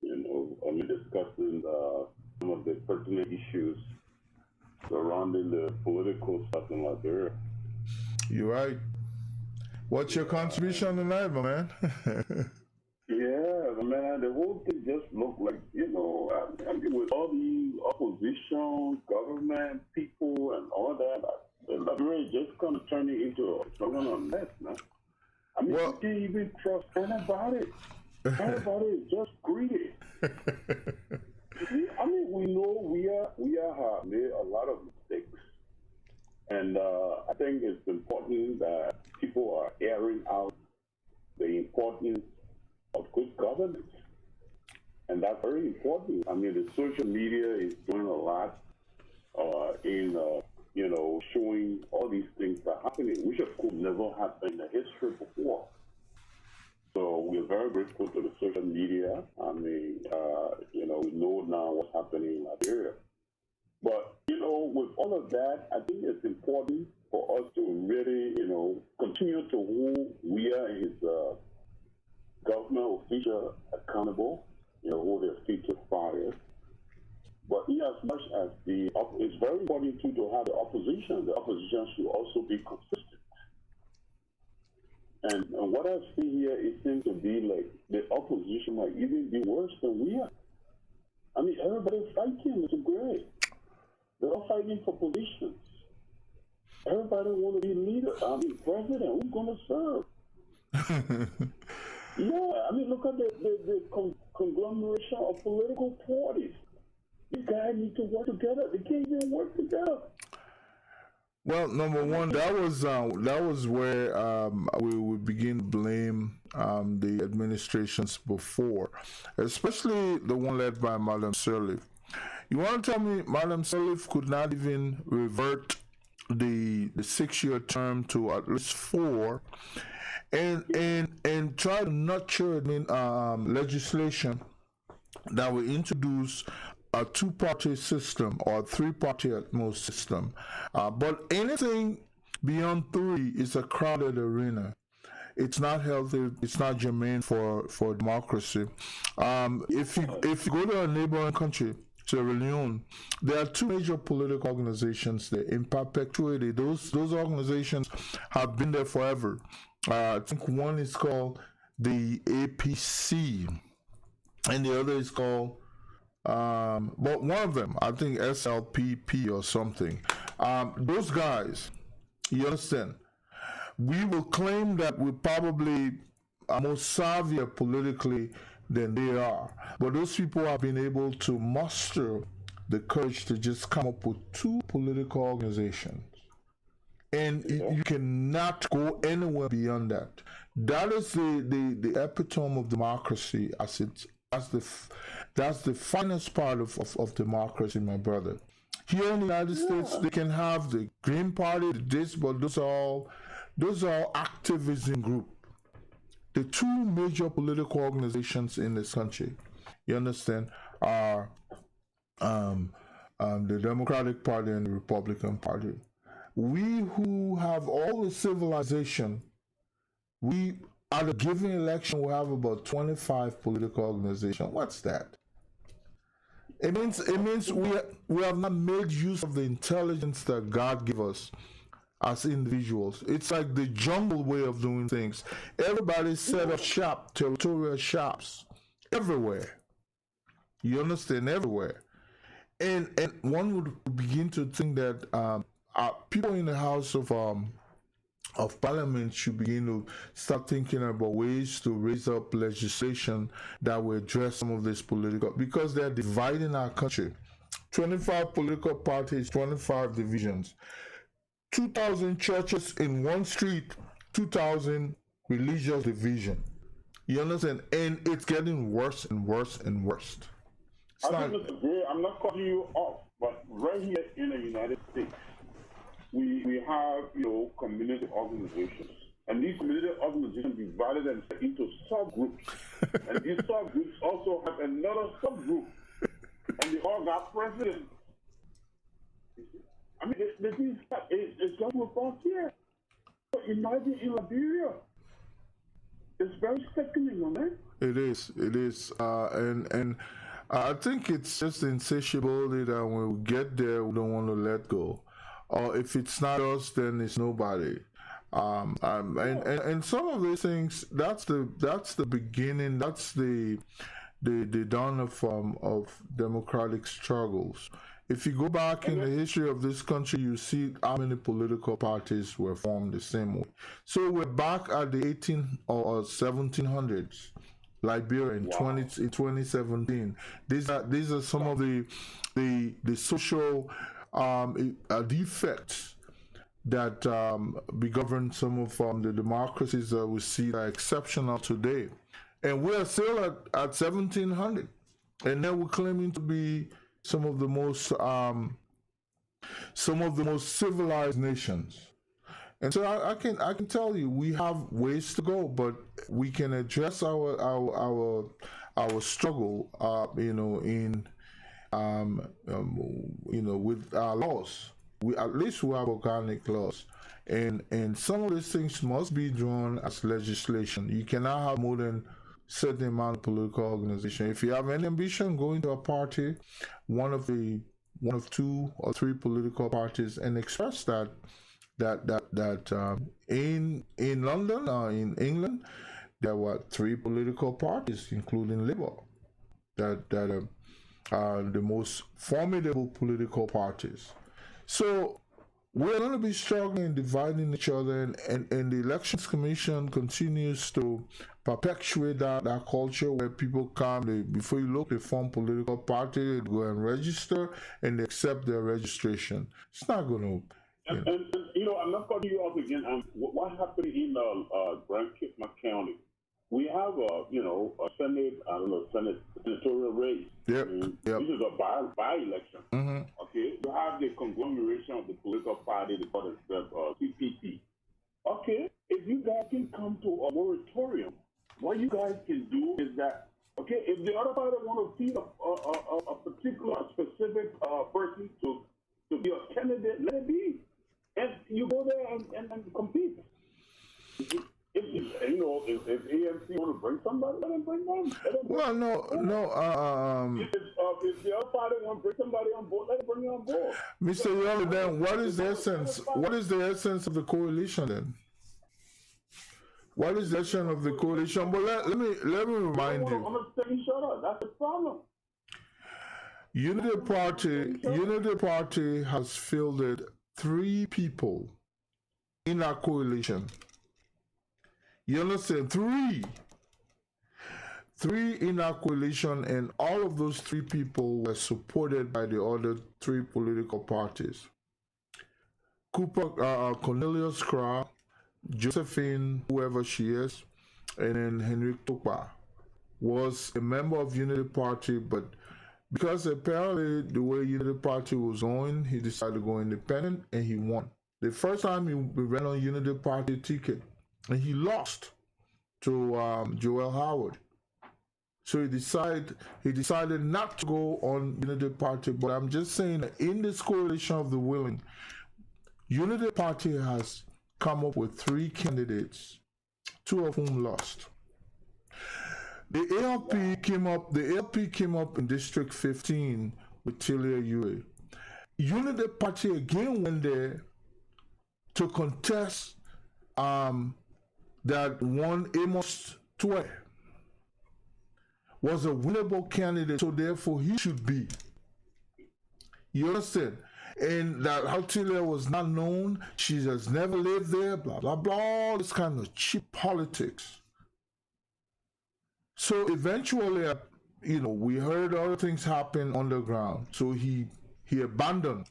Discussing some of the pertinent issues surrounding the political stuff in Liberia. You're right. What's your contribution tonight, my man? Yeah, man, the whole thing just looked like, I mean, with all the opposition, government, people, and all that, Liberia just kind of turning into a mess, man. I mean, you can't even trust anybody. Everybody is just greedy. I mean, we know we have made a lot of mistakes, and I think it's important that people are airing out the importance of good governance, and that's very important. I mean, the social media is doing a lot in showing all these things that are happening, which of course never happened in the history before. So we're very grateful to the social media. I mean, we know now what's happening in Liberia. But, with all of that, I think it's important for us to really, continue to hold we are his government official accountable, hold their feet to fire. But as much as it's very important too to have the opposition should also be consistent. And what I see here, it seems to be like the opposition might even be worse than we are. I mean, everybody's fighting. It's great. They're all fighting for positions. Everybody want to be leader. I mean, president. Who's going to serve? Yeah, I mean, look at the conglomeration of political parties. These guys need to work together. They can't even work together. Well, number one, that was where we would begin to blame the administrations before, especially the one led by Madam Sirleaf. You want to tell me Madam Sirleaf could not even revert the 6-year term to at least 4, and try to nurture legislation that will introduce a 2-party system or a 3-party at most system. But anything beyond 3 is a crowded arena. It's not healthy. It's not germane for democracy. If you go to a neighboring country, Sierra Leone, there are 2 major political organizations there in perpetuity. Those organizations have been there forever. I think one is called the APC, and the other is called, but one of them, I think SLPP or something. Those guys, you understand? We will claim that we're probably more savvy politically than they are. But those people have been able to muster the courage to just come up with 2 political organizations. And you cannot go anywhere beyond that. That is the epitome of democracy. That's the finest part of democracy, my brother. Here in the United States, they can have the Green Party, this, but those are all activism group. The 2 major political organizations in this country, you understand, are the Democratic Party and the Republican Party. We who have all the civilization, we at a given election will have about 25 political organizations. What's that? It means we have not made use of the intelligence that God gave us as individuals. It's like the jungle way of doing things. Everybody set up shop, territorial shops, everywhere. You understand? Everywhere. And one would begin to think that people in the House of Parliament should begin to start thinking about ways to raise up legislation that will address some of this political, because they're dividing our country. 25 political parties, 25 divisions. 2,000 churches in one street, 2,000 religious division. You understand? And it's getting worse and worse and worse. I think, Mr. Gray, I'm not cutting you off, but right here in the United States, we have, community organizations. And these community organizations divided themselves into subgroups. And these subgroups also have another subgroup. And they all got presidents. I mean, it's just with us here. So imagine in Liberia. It's very sickening, man. It is. And I think it's just insatiability that when we get there, we don't want to let go. Or if it's not us, then it's nobody. And some of these things, that's the beginning. That's the dawn of democratic struggles. If you go back in the history of this country, you see how many political parties were formed the same way. So we're back at the 18 or 1700s, Liberia in 2017. These are some of the social defects that begovern some of the democracies that we see are exceptional today. And we're still at 1700, and then we're claiming to be some of the most civilized nations. And so I can tell you, we have ways to go, but we can address our struggle, with our laws. At least we have organic laws, and some of these things must be drawn as legislation. You cannot have more than certain amount of political organization. If you have any ambition, go into a party, one of 2 or 3 political parties, and express that in London or in England, there were 3 political parties, including Labour, that are the most formidable political parties. So we're going to be struggling and dividing each other, and the Elections Commission continues to perpetuate that culture where people come, before you look, they form political party, they go and register, and they accept their registration. It's not going to... And I'm not cutting you off again. What happened in Grand Cape County? We have have a Senate senatorial race. Yep. This is a by-election. Okay, you have the conglomeration of the political party, they call themselves CPT. Okay, if you guys can come to a moratorium, what you guys can do is that, okay, if the other party want to feed a particular, specific person to be a candidate, let it be. And you go there and compete. If AMC want to bring somebody, let them bring them. Well, no. If the other party want to bring somebody on board, let them bring them on board. Mr. Yellow, then what is the essence? What is the essence of the coalition then? What is the essence of the coalition? But let me remind you. Understand each other. That's the problem. Unity Party has fielded 3 people in our coalition. You understand? 3 in our coalition, and all of those 3 people were supported by the other 3 political parties. Cornelius Kra, Josephine, whoever she is, and then Henrik Topa was a member of Unity Party, but because apparently the way Unity Party was going, he decided to go independent, and he won. The first time he ran on Unity Party ticket, and he lost to Joel Howard. So he decided not to go on Unity Party. But I'm just saying that in this coalition of the willing, Unity Party has come up with 3 candidates, 2 of whom lost. The ALP came up in District 15 with Tilia Yue. Unity Party again went there to contest that one Amos Twe was a winnable candidate, so therefore he should be. You understand? And that Tilia was not known, she has never lived there, blah, blah, blah, all this kind of cheap politics. So eventually, we heard other things happen underground. So he abandoned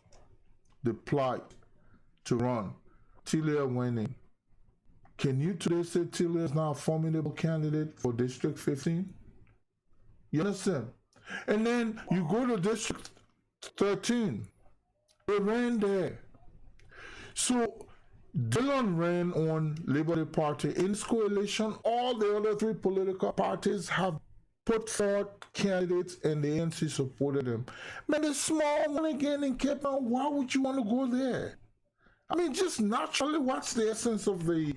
the plight to run. Tilia went in. Can you today say Tilia is now a formidable candidate for District 15? You understand? And then you go to District 13. They ran there. So Dillon ran on Liberty Party. In this coalition, all the other 3 political parties have put forth candidates, and the ANC supported them. Man, the small one again in Cape Town, why would you want to go there? I mean, just naturally, what's the essence of the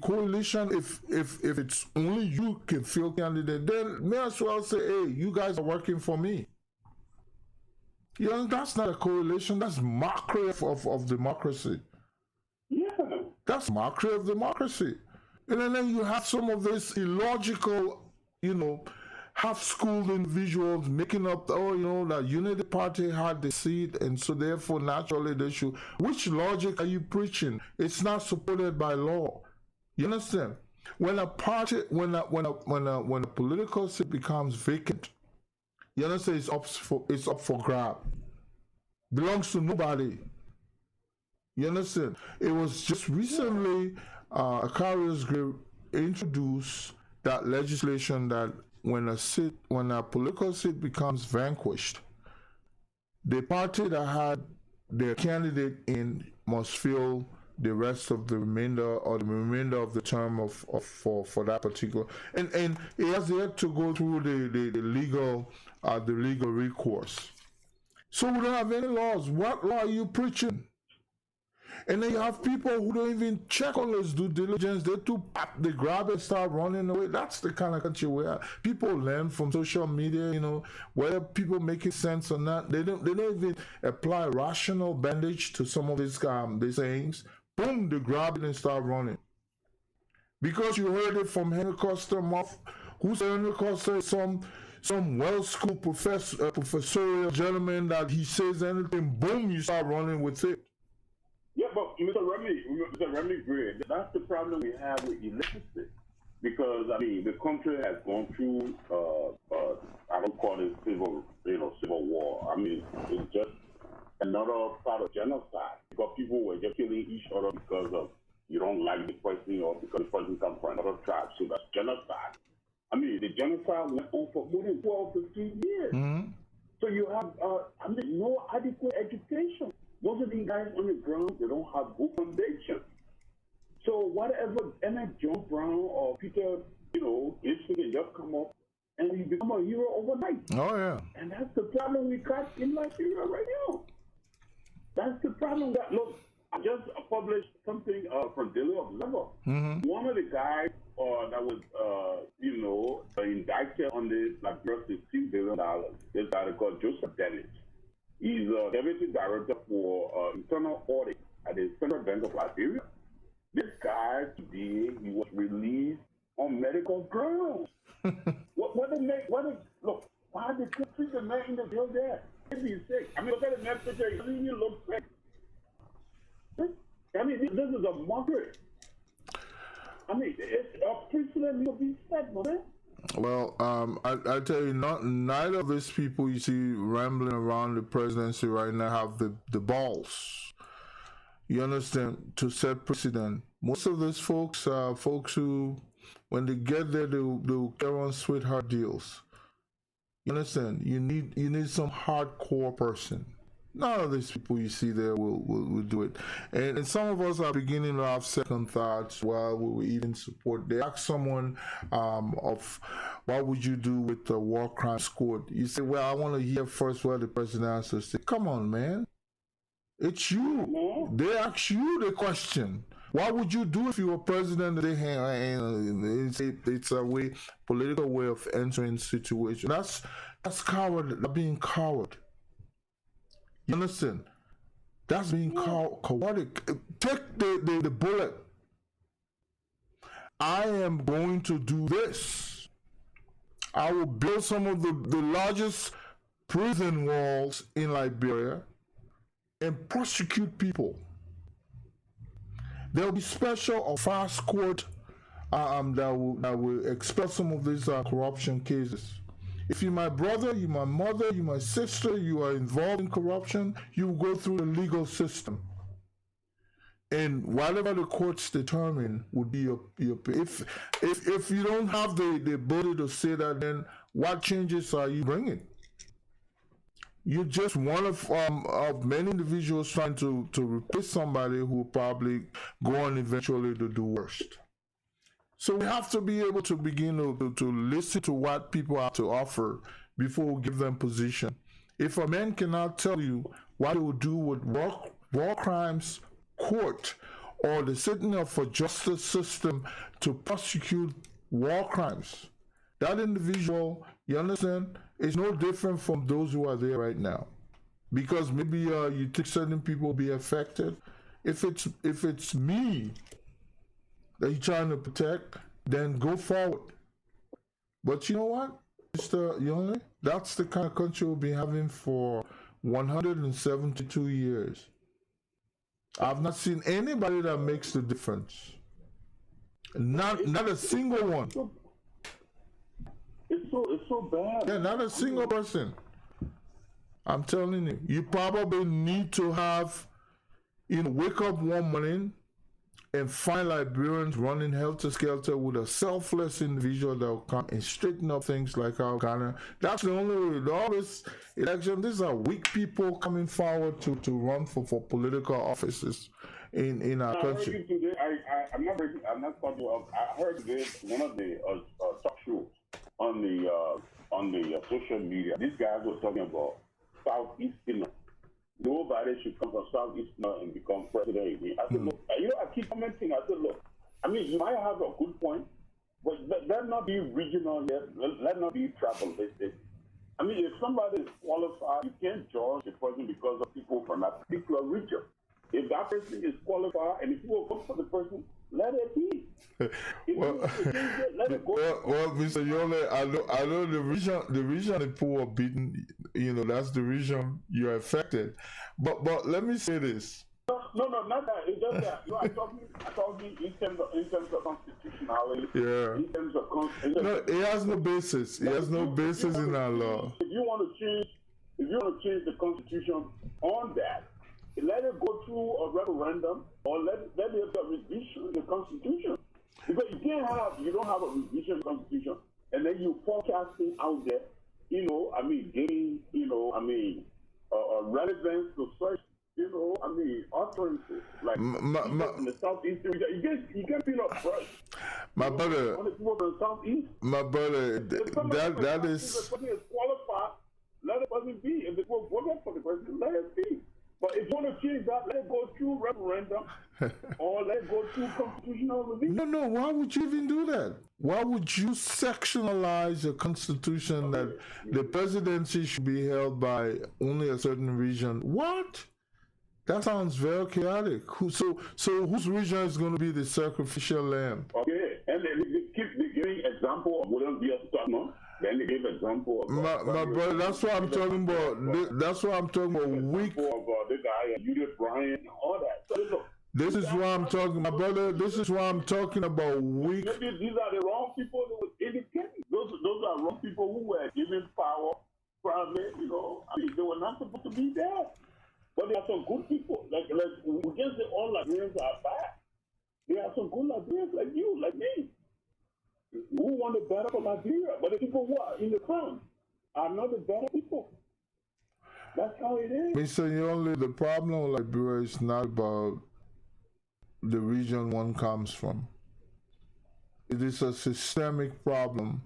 coalition? If it's only you can field candidate, then may as well say, hey, you guys are working for me. You know, that's not a coalition. That's mockery of democracy. Yeah. That's mockery of democracy. And then you have some of this illogical, half-schooled individuals making up, that Unity Party had the seat, and so therefore naturally they should. Which logic are you preaching? It's not supported by law. You understand? When a party, when a political seat becomes vacant, you understand, it's up for grab. Belongs to nobody. You understand? It was just recently a Carriers Group introduced that legislation that when a political seat becomes vanquished, the party that had their candidate in must fill the rest of the remainder of the term for that particular, and it has yet to go through the legal recourse. So we don't have any laws. What law are you preaching? And then you have people who don't even check on those due diligence. They grab and start running away. That's the kind of country we are. People learn from social media, whether people make it sense or not. They don't even apply rational bandage to some of these sayings. Boom, they grab it and start running. Because you heard it from Henry Costa Muff, who's Henry Costa is some well-schooled professorial gentleman that he says anything, boom, you start running with it. Yeah, but Mr. Remie Gray, that's the problem we have with illiteracy. Because, the country has gone through, I don't call it civil war. It's just another part of genocide. Because people were just killing each other because of you don't like the person or because the person comes from another tribe. So that's genocide. genocide went on for more than 12 to 15 years. Mm-hmm. So you have, no adequate education. Most of these guys on the ground, they don't have good foundation. So whatever Emmett John Brown or Peter, this can just come up and he become a hero overnight. Oh, yeah. And that's the problem we got in Liberia right now. That's the problem. That look, I just published something from Daily Observer. Mm-hmm. One of the guys that was, indicted on this Liberia $16 billion. This guy called Joseph Dennis. He's deputy director for internal audit at the Central Bank of Liberia. This guy today, he was released on medical grounds. Look, why did they treat the man in the jail there? He's sick. I mean, look at the next picture. He doesn't even look sick. I mean, this is a mockery. I mean, it's a precedent to be set, man. Well, I tell you, neither of these people you see rambling around the presidency right now have the balls, you understand, to set precedent. Most of these folks are folks who, when they get there, they'll carry on sweetheart deals. You understand? You need some hardcore person. None of these people you see there will do it. And some of us are beginning to have second thoughts while we will even support. They ask someone of what would you do with the war crimes court? You say, well, I want to hear first what the president has to say. Come on, man. It's you. They ask you the question. What would you do if you were president? It's a political way of entering situation. That's coward. Being coward. You understand? That's being cowardly. Take the bullet. I am going to do this. I will build some of the largest prison walls in Liberia and prosecute people. There will be special or fast court that will expel some of these corruption cases. If you're my brother, you're my mother, you're my sister, you are involved in corruption, you go through the legal system. And whatever the courts determine would be your if you don't have the ability to say that, then what changes are you bringing? You're just one of many individuals trying to replace somebody who will probably go on eventually to do worst. So we have to be able to begin to listen to what people have to offer before we give them position. If a man cannot tell you what he will do with war crimes court or the setting up for justice system to prosecute war crimes, that individual, you understand, is no different from those who are there right now. Because maybe you think certain people will be affected. If it's me that you're trying to protect, then go forward. But you know what, Mr. Yonle? That's the kind of country we've been having for 172 years. I've not seen anybody that makes the difference. Not a single one. It's so bad. Yeah, not a single person. I'm telling you, you probably need to have, wake up one morning and find Liberians running helter-skelter with a selfless individual that will come and straighten up things like our Ghana. That's the only way. All this election, these are weak people coming forward to run for political offices in our country. I heard you today. I'm not talking about. I heard today one of the talk shows on the social media. These guys were talking about Southeastern. Nobody should come from Southeast and become president again. I said, look, I keep commenting. I said, look, I mean, you might have a good point, but let not be regional yet. Let not be tribalistic. I mean, if somebody is qualified, you can't judge the person because of people from that particular region. If that person is qualified and if you will vote for the person, let it be. Let it go. Well, Mr. Yole, I know the region the poor are beaten. That's the region you're affected. But let me say this. No, not that. It's just that. I'm talking in terms of constitutionality. Yeah. In terms of no, it has no basis. It has no basis in our law. If you want to change the constitution on that, let it go through a referendum or let it be a revision of the constitution. Because you don't have a revision of the constitution and then you forecasting out there, giving, relevance to such, utterances like in the southeast region. You can't feel up fresh. My brother, people from the southeast. My brother, that is. If the person is qualified, let the person be. If they go vote for the person, let it be. But if you want to change that, let it go through referendum or let it go through constitutional review. No, why would you even do that? Why would you sectionalize a constitution that the presidency should be held by only a certain region? What? That sounds very chaotic. So whose region is going to be the sacrificial lamb? Okay, and they keep giving example of William B. Stockman. Then they give example of my brother. That's what I'm talking about. That's what I'm talking about. Weak. Of the guy, Judith Bryant, all that. So look, this is what I'm talking, my brother. This is what I'm talking about. Weak. Maybe these are the wrong people who were independent. Those are wrong people who were given power, probably. They were not supposed to be there. But there are some good people. Like we can't say all Liberians are bad. There are some good Liberians like you, like me, who want the better for Liberia. But the people who are in the crown are not the better people. That's how it is. Mr. Yonli, the problem with Liberia is not about the region one comes from. It is a systemic problem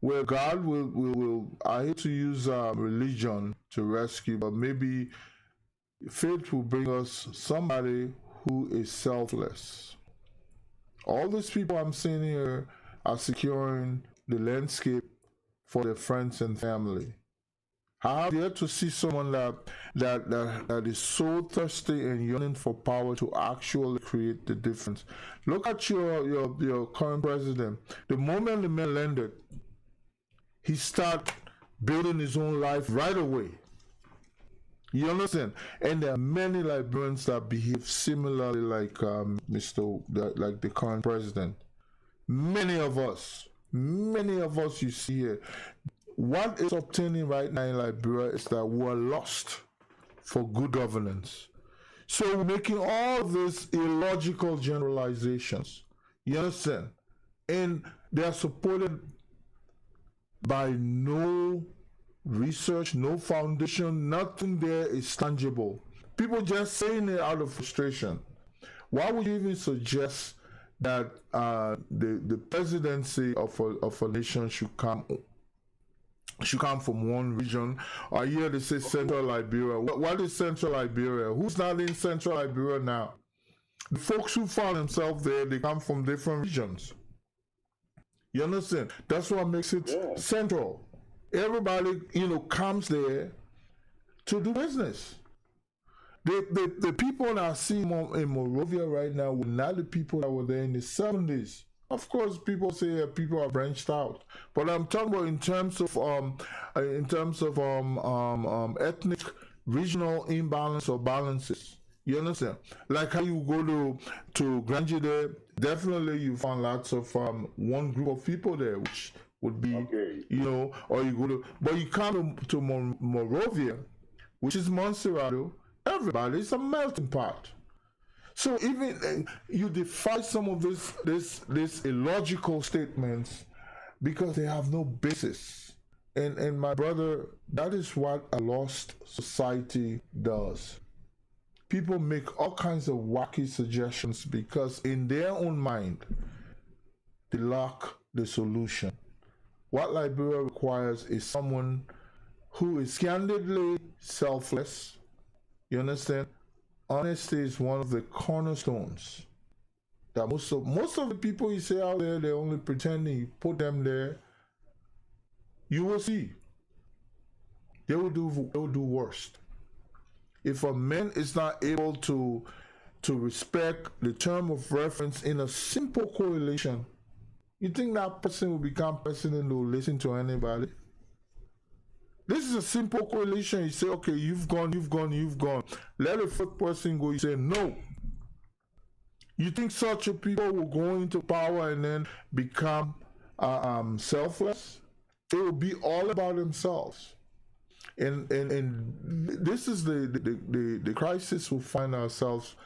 where God will I hate to use religion to rescue, but maybe faith will bring us somebody who is selfless. All these people I'm seeing here are securing the landscape for their friends and family. I have yet to see someone that is so thirsty and yearning for power to actually create the difference. Look at your current president. The moment the man landed, he started building his own life right away. You understand? And there are many Liberians that behave similarly like like the current president. Many of us you see here. What is obtaining right now in Liberia is that we're lost for good governance. So we're making all these illogical generalizations. You understand? And they are supported by no research, no foundation, nothing there is tangible. People just saying it out of frustration. Why would you even suggest that the presidency of a nation should come from one region? Or here they say Central Liberia. What is Central Liberia? Who's not in Central Liberia now? The folks who found themselves there, they come from different regions. You understand? That's what makes it central. Everybody, comes there to do business. The people that I see in Monrovia right now were not the people that were there in the 70s. Of course, people say people are branched out, but I'm talking about in terms of ethnic, regional imbalance or balances. You understand? Like how you go to Grange there, definitely you find lots of one group of people there, which would be, or you go but you come to Monrovia, which is Montserrado, everybody's a melting pot. So even you defy some of this illogical statements because they have no basis. And my brother, that is what a lost society does. People make all kinds of wacky suggestions because in their own mind, they lack the solution. What Liberia requires is someone who is candidly selfless. You understand? Honesty is one of the cornerstones. That most of the people you say out there, they're only pretending. You put them there, you will see. They will do worst. If a man is not able to respect the term of reference in a simple correlation, you think that person will become president or listen to anybody? This is a simple correlation. You say, okay, you've gone. Let the first person go. You say, no. You think such a people will go into power and then become selfless? It will be all about themselves. And this is the crisis we find ourselves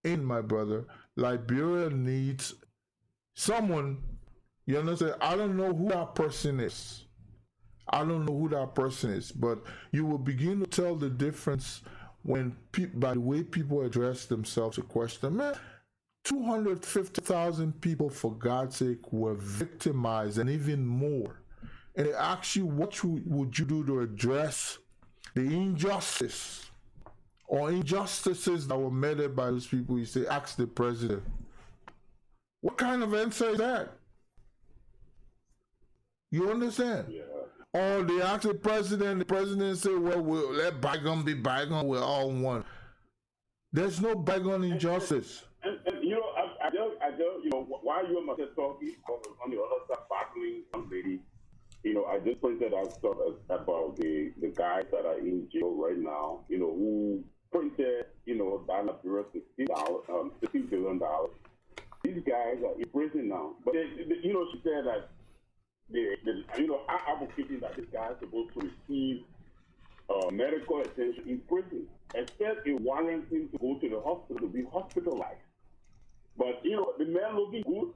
in, my brother. Liberia needs someone You understand? I don't know who that person is. I don't know who that person is, but you will begin to tell the difference when by the way people address themselves to question. Man, 250,000 people, for God's sake, were victimized and even more. And they ask you, what would you do to address the injustice or injustices that were meted by those people? You say, ask the president. What kind of answer is that? You understand? Yeah. Or they ask the president say, well, we'll let bygone be bygone, we're all one. There's no bygone injustice. And you know, I just, you know, while you and myself talking on the other side, battling some lady, you know, I just printed out stuff about the guys that are in jail right now, you know, who printed, you know, dollar bills, $60 billion. These guys are in prison now. But, you know, she said that, you know, I'm advocating that this guy is supposed to receive medical attention in prison, except it warrants him to go to the hospital to be hospitalized. But, you know, the man looking good,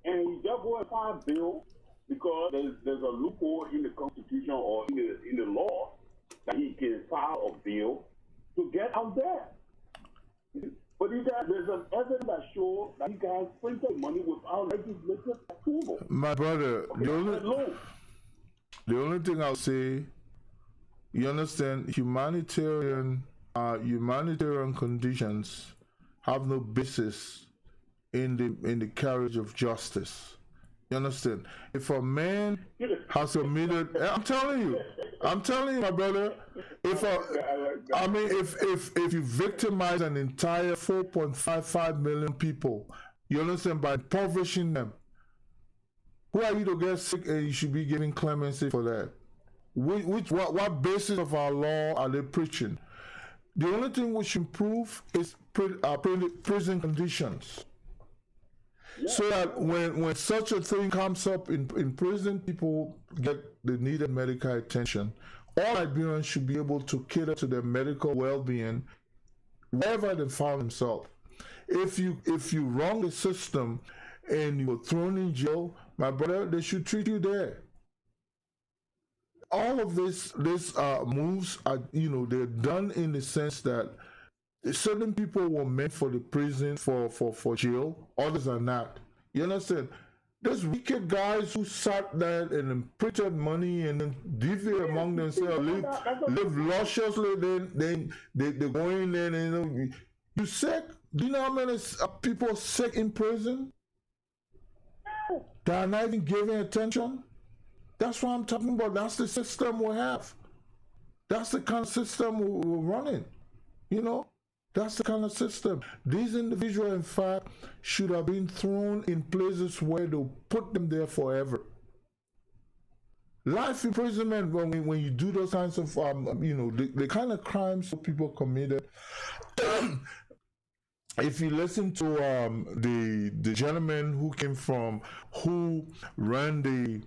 and he just go and file a bill because there's a loophole in the Constitution or in the law that he can file a bill to get out there. But you guys, there's an evidence that shows that you guys printed money without legislative approval. My brother, Okay, the only thing I'll say, you understand, humanitarian conditions have no basis in the carriage of justice. You understand? If a man has committed, I'm telling you, my brother, if you victimize an entire 4.55 million people, you understand, by impoverishing them, who are you to get sick and you should be giving clemency for that? What basis of our law are they preaching? The only thing we should improve is prison conditions. Yeah. So that when such a thing comes up in prison, people get the needed medical attention. All Liberians should be able to cater to their medical well-being wherever they find themselves. If you wrong the system and you're thrown in jail, my brother, they should treat you there. All of this moves are, you know, they're done in the sense that certain people were meant for the prison, for jail, others are not. You understand? There's wicked guys who sat there and printed money and then deviate among themselves, live lusciously, then they go in there and, you know, you sick? Do you know how many people are sick in prison? They are not even giving attention. That's what I'm talking about. That's the system we have. That's the kind of system we're running. You know? That's the kind of system. These individuals, in fact, should have been thrown in places where they'll put them there forever. Life imprisonment, when you do those kinds of, you know, the kind of crimes people committed. If you listen to the gentleman who ran the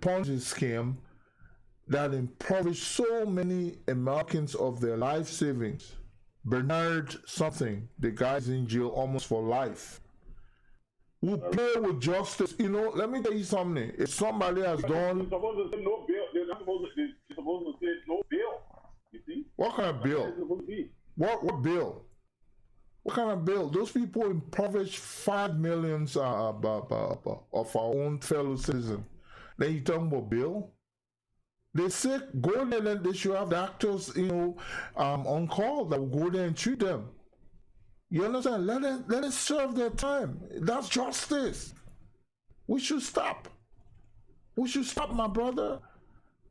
Ponzi scheme that impoverished so many Americans of their life savings. Bernard something, the guy's in jail almost for life. Who play with justice. You know, let me tell you something. If somebody has done... They're supposed to say no bail. They're supposed to say no bail. You see? What kind of bill? What bill? What kind of bill? Those people impoverished 5 million of our own fellow citizens. Then you talking about bill? They sick, go there, and they should have doctors, you know, on call that will go there and treat them. You understand? Let it serve their time. That's justice. We should stop. We should stop, my brother.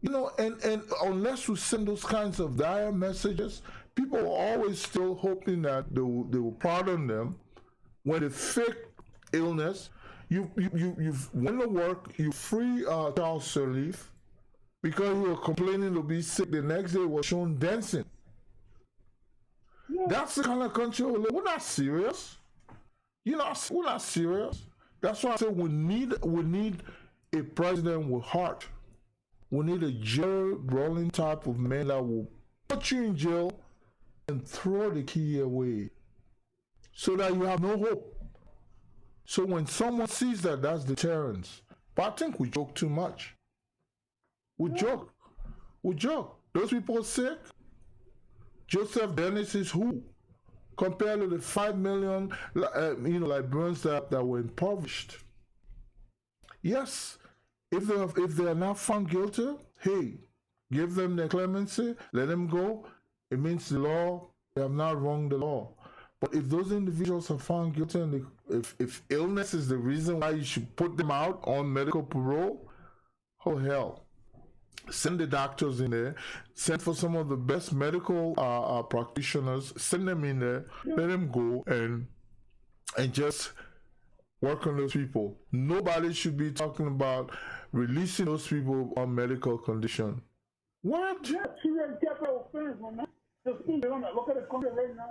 You know, and unless we send those kinds of dire messages, people are always still hoping that they will pardon them when they fake illness. You went to work, you free Charles Sirleaf because you were complaining to be sick. The next day was shown dancing. Yeah. That's the kind of country we're not serious. We're not serious. That's why I say we need a president with heart. We need a Jerry Rawlings type of man that will put you in jail and throw the key away so that you have no hope. So when someone sees that, that's deterrence. But I think we joke too much. We joke. Those people sick. Joseph Dennis is who? Compared to the 5 million, Liberians that were impoverished. Yes, if they are not found guilty, hey, give them their clemency, let them go. It means the law, they have not wronged the law. But if those individuals are found guilty, and if illness is the reason why you should put them out on medical parole, oh hell. Send the doctors in there, send for some of the best medical practitioners, send them in there, let them go and just work on those people. Nobody should be talking about releasing those people on medical condition. What? Yeah, serious capital offense, man. Just look at the country right now.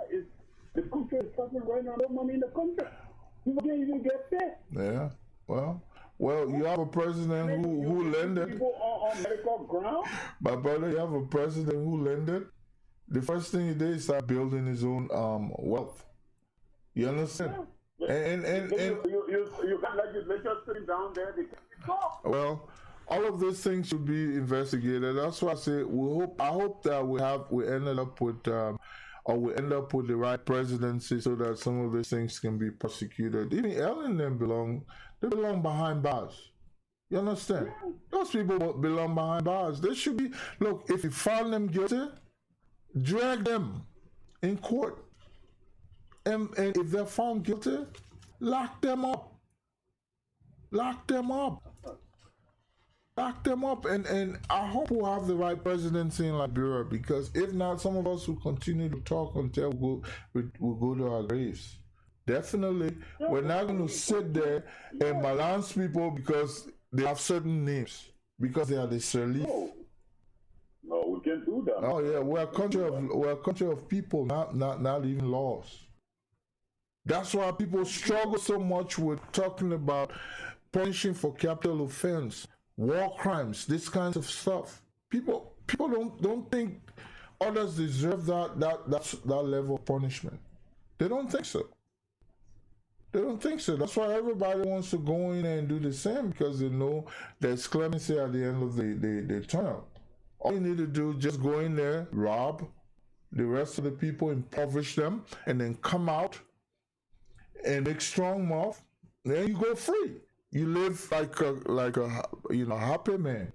The country is suffering right now. No money in the country. People can't even get paid. Yeah. Well, you have a president who lended. People on medical ground. My brother, you have a president who lended. The first thing he did is start building his own wealth. You understand? Yeah. And you got legislators sitting down there. They can't talk. Well, all of those things should be investigated. That's why I say I hope that we end up with the right presidency so that some of these things can be prosecuted. Even Ellen and them belong behind bars. You understand? Yeah. Those people belong behind bars. They should be, look, if you find them guilty, drag them in court. And if they're found guilty, lock them up. And I hope we'll have the right presidency in Liberia, because if not, some of us will continue to talk until we'll go to our graves. Definitely, we're not going to sit there and balance people because they have certain names, because they are the Sirleaf. No, we can't do that. Oh yeah, we're a country of people, not even laws. That's why people struggle so much with talking about punishing for capital offense, war crimes, this kinds of stuff. People don't think others deserve that level of punishment. They don't think so. That's why everybody wants to go in and do the same, because they know there's clemency at the end of the term. All you need to do is just go in there, rob the rest of the people, impoverish them, and then come out and make strong mouth. Then you go free. You live like a happy man.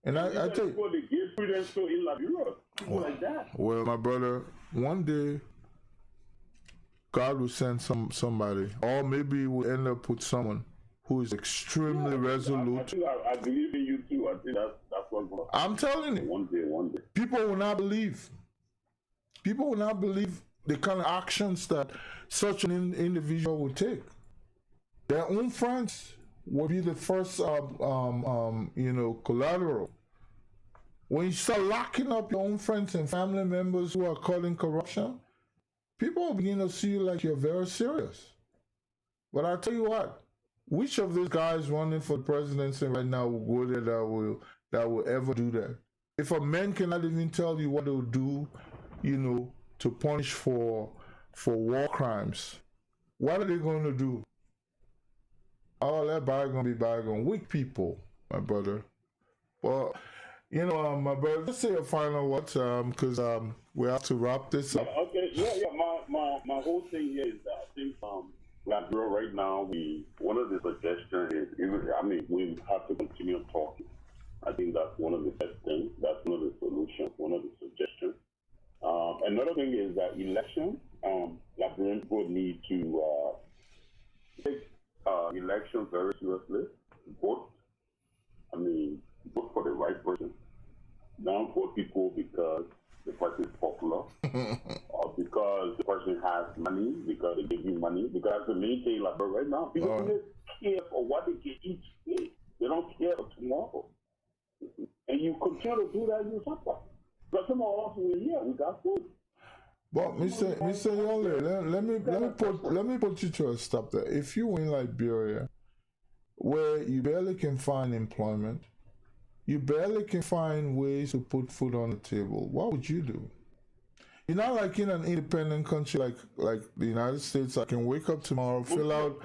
And I tell you, they give freedom in Liberia, people like that. Well, my brother, one day God will send somebody, or maybe we'll end up with someone who is extremely resolute. I believe in you too. I think that's what I'm telling you. One day. People will not believe. People will not believe the kind of actions that such an individual will take. Their own friends will be the first, collateral. When you start locking up your own friends and family members who are caught in corruption, people will begin to see you like you're very serious. But I tell you what, which of those guys running for the presidency right now will go there that will ever do that? If a man cannot even tell you what they'll do, to punish for war crimes, what are they going to do? Oh, let bygone be bygone. Weak people, my brother. Well, my brother, let's say a final word, because we have to wrap this up. Okay, my whole thing here is that I think Liberia right now, one of the suggestions is, we have to continue talking. I think that's one of the best things. That's one of the solutions, one of the suggestions. Another thing is that election, Liberians would need to take elections very seriously. Vote. Vote for the right person. Don't vote people because the person is popular, or because the person has money, because they give you money. Because the main thing, like right now, people don't care for what they can eat today. They don't care for tomorrow. And you continue to do that, you suffer. But some of us we're here, we got food. But Mr. Yole, let me put you to a stop there. If you in Liberia, where you barely can find employment, you barely can find ways to put food on the table, what would you do? You're not like in an independent country like the United States. I can wake up tomorrow, fill out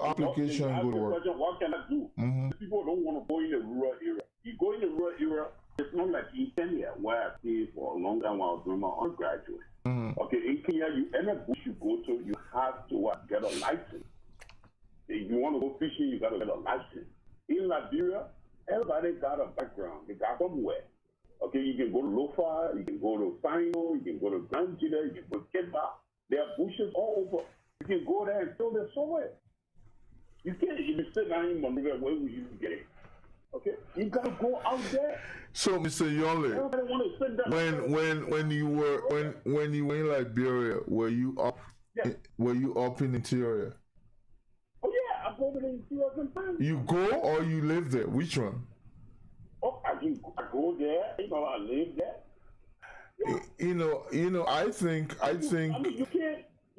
application, and go to work. What can I do? People don't want to go in the rural area. You go in the rural area, it's not like in Kenya, where I stayed for a long time while I was doing my undergraduate. Okay, in Kenya, any bush you go to, you have to get a license. If you want to go fishing, you got to get a license. In Liberia, everybody got a background. They got somewhere. Okay, you can go to Lofa, you can go to Sino, you can go to Granjida, you can go to Keba. There are bushes all over. You can go there and still there's somewhere. You can't even sit down in Monrovia, where would you get it? Okay, you gotta go out there. So, Mr. Yole, when you were in Liberia, were you up in interior? Oh yeah, I go to the interior sometimes. You go or you live there? Which one? Oh, I go there. I live there. Yeah. I think. I mean, you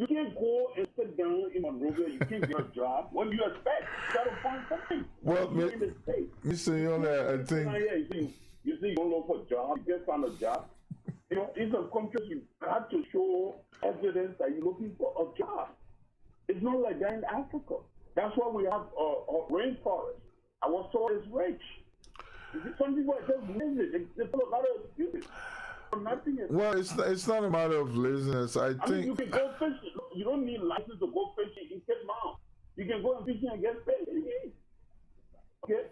can't go and sit down in Monrovia. You can't get a job. What do you expect? You gotta find something. Well, Mr. Yole, I think. You see, you don't look for a job. You just find a job. In some countries, you got to show evidence that you're looking for a job. It's not like that in Africa. That's why we have a rainforest. Our soil is rich. Some people are just lazy. They put a lot of excuses. Well, it's not a matter of laziness. I think you can go fishing. You don't need license to go fishing in Cape Mount. You can go and fishing and get paid. Okay?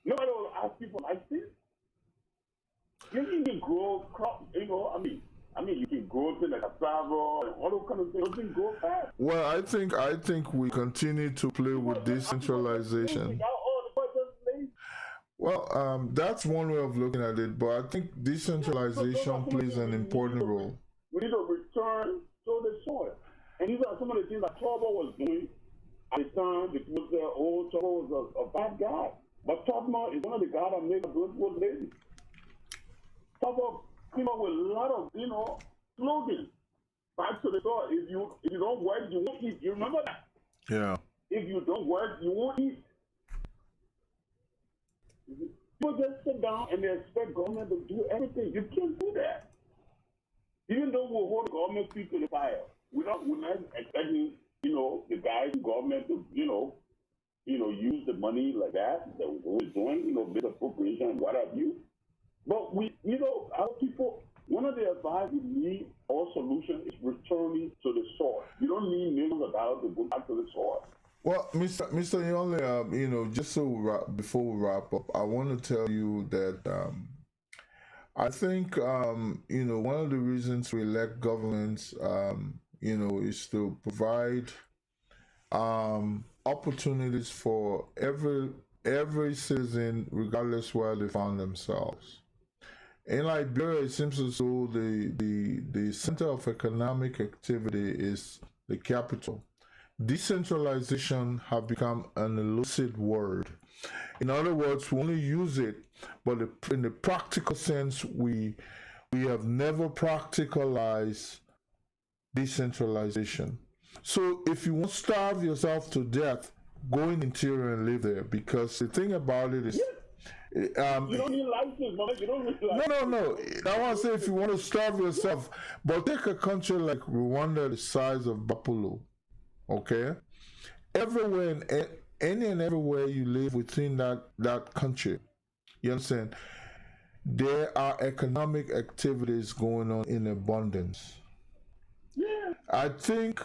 Nobody will ask you for license. You can grow crops. I mean, you can grow things like cassava and all those kind of things. You can grow fast. Well, I think we continue to play with decentralization. Well, that's one way of looking at it, but I think decentralization plays an important role. We need to return to the soil. And these are some of the things that Turbo was doing at the time because Turbo was a bad guy. But Turbo is one of the guys that made a good lady. Turbo came up with a lot of, slogans. Back to the soil. If you don't work, you won't eat. You remember that? Yeah. If you don't work, you won't eat. People just sit down and they expect government to do everything. You can't do that. Even though we hold government feet to the fire, we're not expecting, the guys in government to, use the money like that we're always doing, big appropriation and what have you. But our people, one of the advice we need, our solution is returning to the soil. You don't need millions of dollars to go back to the soil. Well, Mr. Yole, just before we wrap up, I want to tell you that I think, one of the reasons we elect governments, is to provide opportunities for every citizen, regardless where they found themselves. In Liberia, it seems as though the center of economic activity is the capital. Decentralization have become an elusive word. In other words, we only use it, but in the practical sense, we have never practicalized decentralization. So if you want to starve yourself to death, go in interior and live there, because the thing about it is, you don't need license, man. You don't need license. No. I want to say, if you want to starve yourself, but take a country like Rwanda, the size of Buffalo. Okay, everywhere and everywhere you live within that country, you understand, there are economic activities going on in abundance. Yeah. I think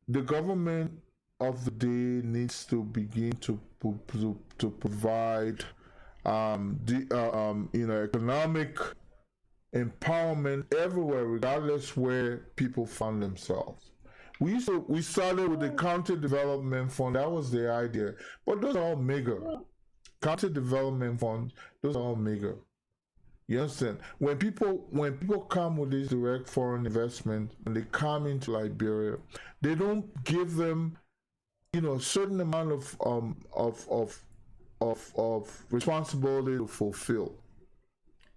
the government of the day needs to begin to provide economic empowerment everywhere, regardless where people found themselves. We started with the County Development Fund. That was the idea, but those are all meager. County Development Fund, those are all meager. You understand? When people come with this direct foreign investment, when they come into Liberia, they don't give them, a certain amount of responsibility to fulfill.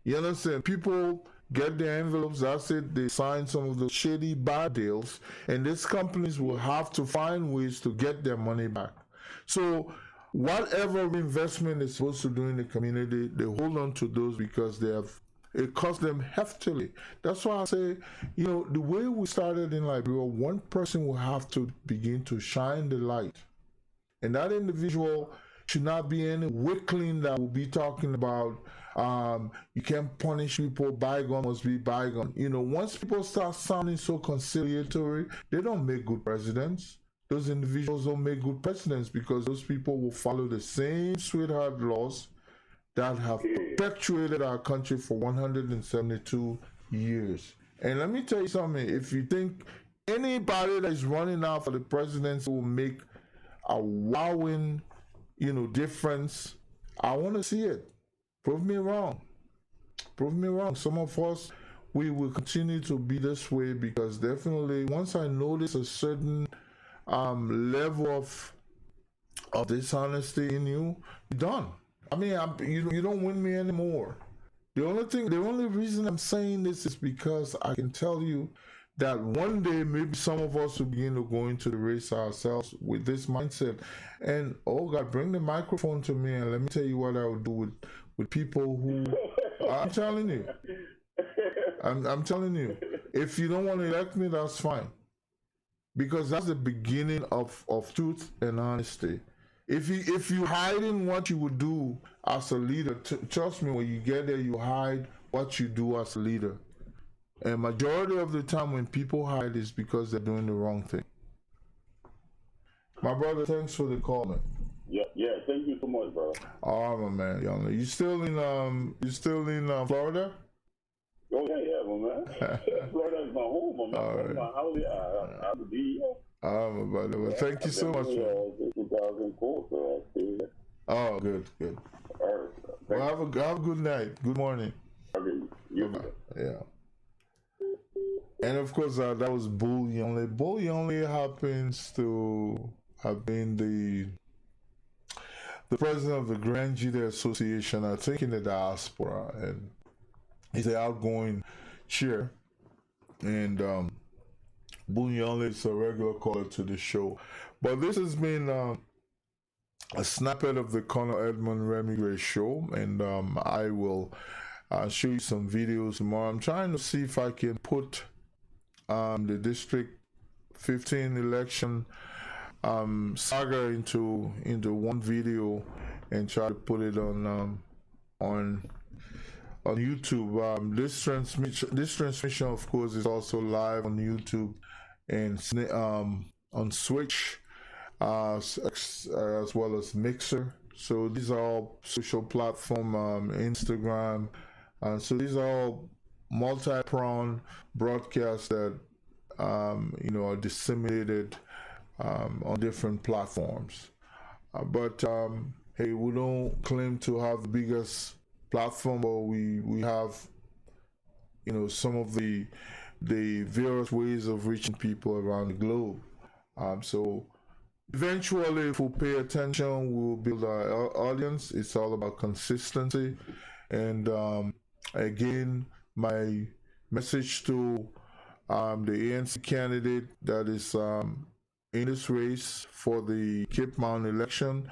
You understand? People get their envelopes, that's it, they sign some of the shady bad deals, and these companies will have to find ways to get their money back. So whatever investment is supposed to do in the community, they hold on to those because they have It cost them heftily. That's why I say, the way we started in Liberia, one person will have to begin to shine the light. And that individual should not be any weakling that will be talking about you can't punish people, bygone must be bygone. Once people start sounding so conciliatory, they don't make good presidents. Those individuals don't make good presidents because those people will follow the same sweetheart laws that have perpetuated our country for 172 years. And let me tell you something, if you think anybody that is running out for the presidency will make a wowing, difference, I want to see it. Prove me wrong. Prove me wrong. Some of us, we will continue to be this way because definitely once I notice a certain level of dishonesty in you, you're done. I mean, you don't win me anymore. The only reason I'm saying this is because I can tell you that one day maybe some of us will begin to go into the race ourselves with this mindset. And oh God, bring the microphone to me and let me tell you what I would do with people who I'm telling you. I'm telling you. If you don't want to elect me, that's fine. Because that's the beginning of truth and honesty. If you hide in what you would do as a leader, trust me, when you get there, you hide what you do as a leader. And majority of the time when people hide is because they're doing the wrong thing. My brother, thanks for the call, man. Yeah, thank you so much, bro. Oh, my man, young. You still in Florida? Oh yeah, my man. Florida is my home, my man. All right. My house, I would be here. Oh, my brother. Well, thank you so much, man. 2004, so I stayed there. Oh, good. All right. Well, have a good night. Good morning. Okay, you too. Yeah. And of course, that was Bull Yonley. Bull Yonley happens to have been the president of the Grand Jude Association, I think in the diaspora, and he's an outgoing chair. And Bull Yonley is a regular caller to the show. But this has been a snippet of the Colonel Edmund Remie Gray show, and I will show you some videos tomorrow. I'm trying to see if I can put the District 15 election saga into one video and try to put it on YouTube. This transmission, of course, is also live on YouTube and on Switch, as well as Mixer. So these are all social platform, Instagram. So these are all multi-pronged broadcasts that are disseminated on different platforms. But hey, we don't claim to have the biggest platform, but we have some of the various ways of reaching people around the globe. So eventually, if we pay attention, we'll build our audience. It's all about consistency. And again, my message to the ANC candidate that is in this race for the Cape Mountain election: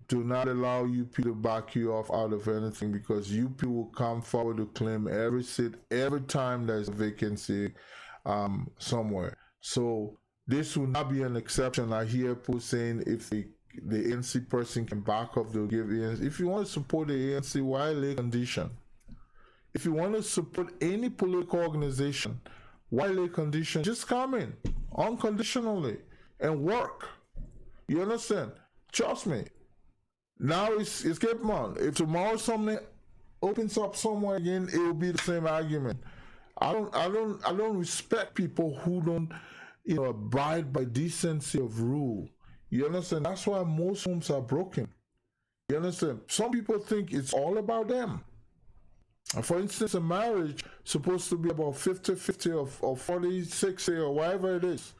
do not allow UP to back you off out of anything, because UP will come forward to claim every seat every time there's a vacancy somewhere. So this will not be an exception. I hear people saying if the ANC person can back off, they'll give ANC. If you want to support the ANC, why lay condition? If you want to support any political organization, why lay condition? Just come in unconditionally and work. You understand? Trust me. Now it's Cape Mountain. If tomorrow something opens up somewhere again, it will be the same argument. I don't respect people who don't abide by decency of rule. You understand? That's why most homes are broken. You understand? Some people think it's all about them. For instance, a marriage supposed to be about 50-50 or 40-60 or whatever it is.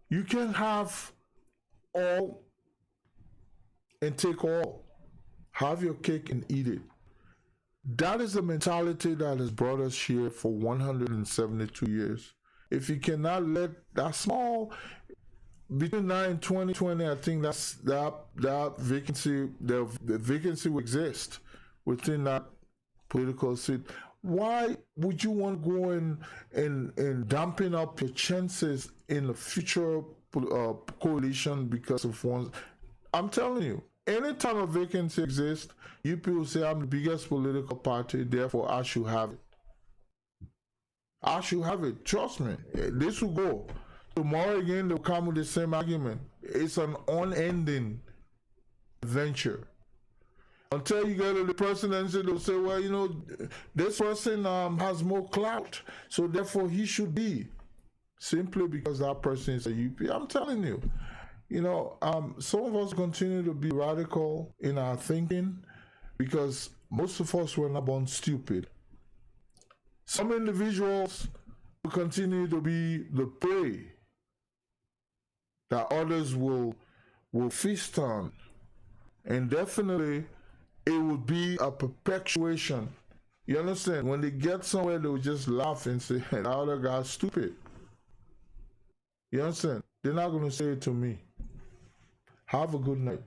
You can have all and take all. Have your cake and eat it. That is the mentality that has brought us here for 172 years. If you cannot let that small, between 9 and 2020, I think that vacancy, the vacancy will exist within that political seat. Why would you want to go and dampen up your chances in a future coalition because of one? I'm telling you, anytime a vacancy exists, you people say I'm the biggest political party, therefore I should have it. I should have it. Trust me. This will go. Tomorrow again, they'll come with the same argument. It's an unending venture. Until you get to the presidency, they'll say, well, you know, this person has more clout, so therefore he should be. Simply because that person is a UP. I'm telling you, you know, some of us continue to be radical in our thinking because most of us were not born stupid. Some individuals will continue to be the prey that others will feast on. And definitely it will be a perpetuation. You understand? When they get somewhere, they will just laugh and say, the other guy's stupid. You understand? They're not going to say it to me. Have a good night.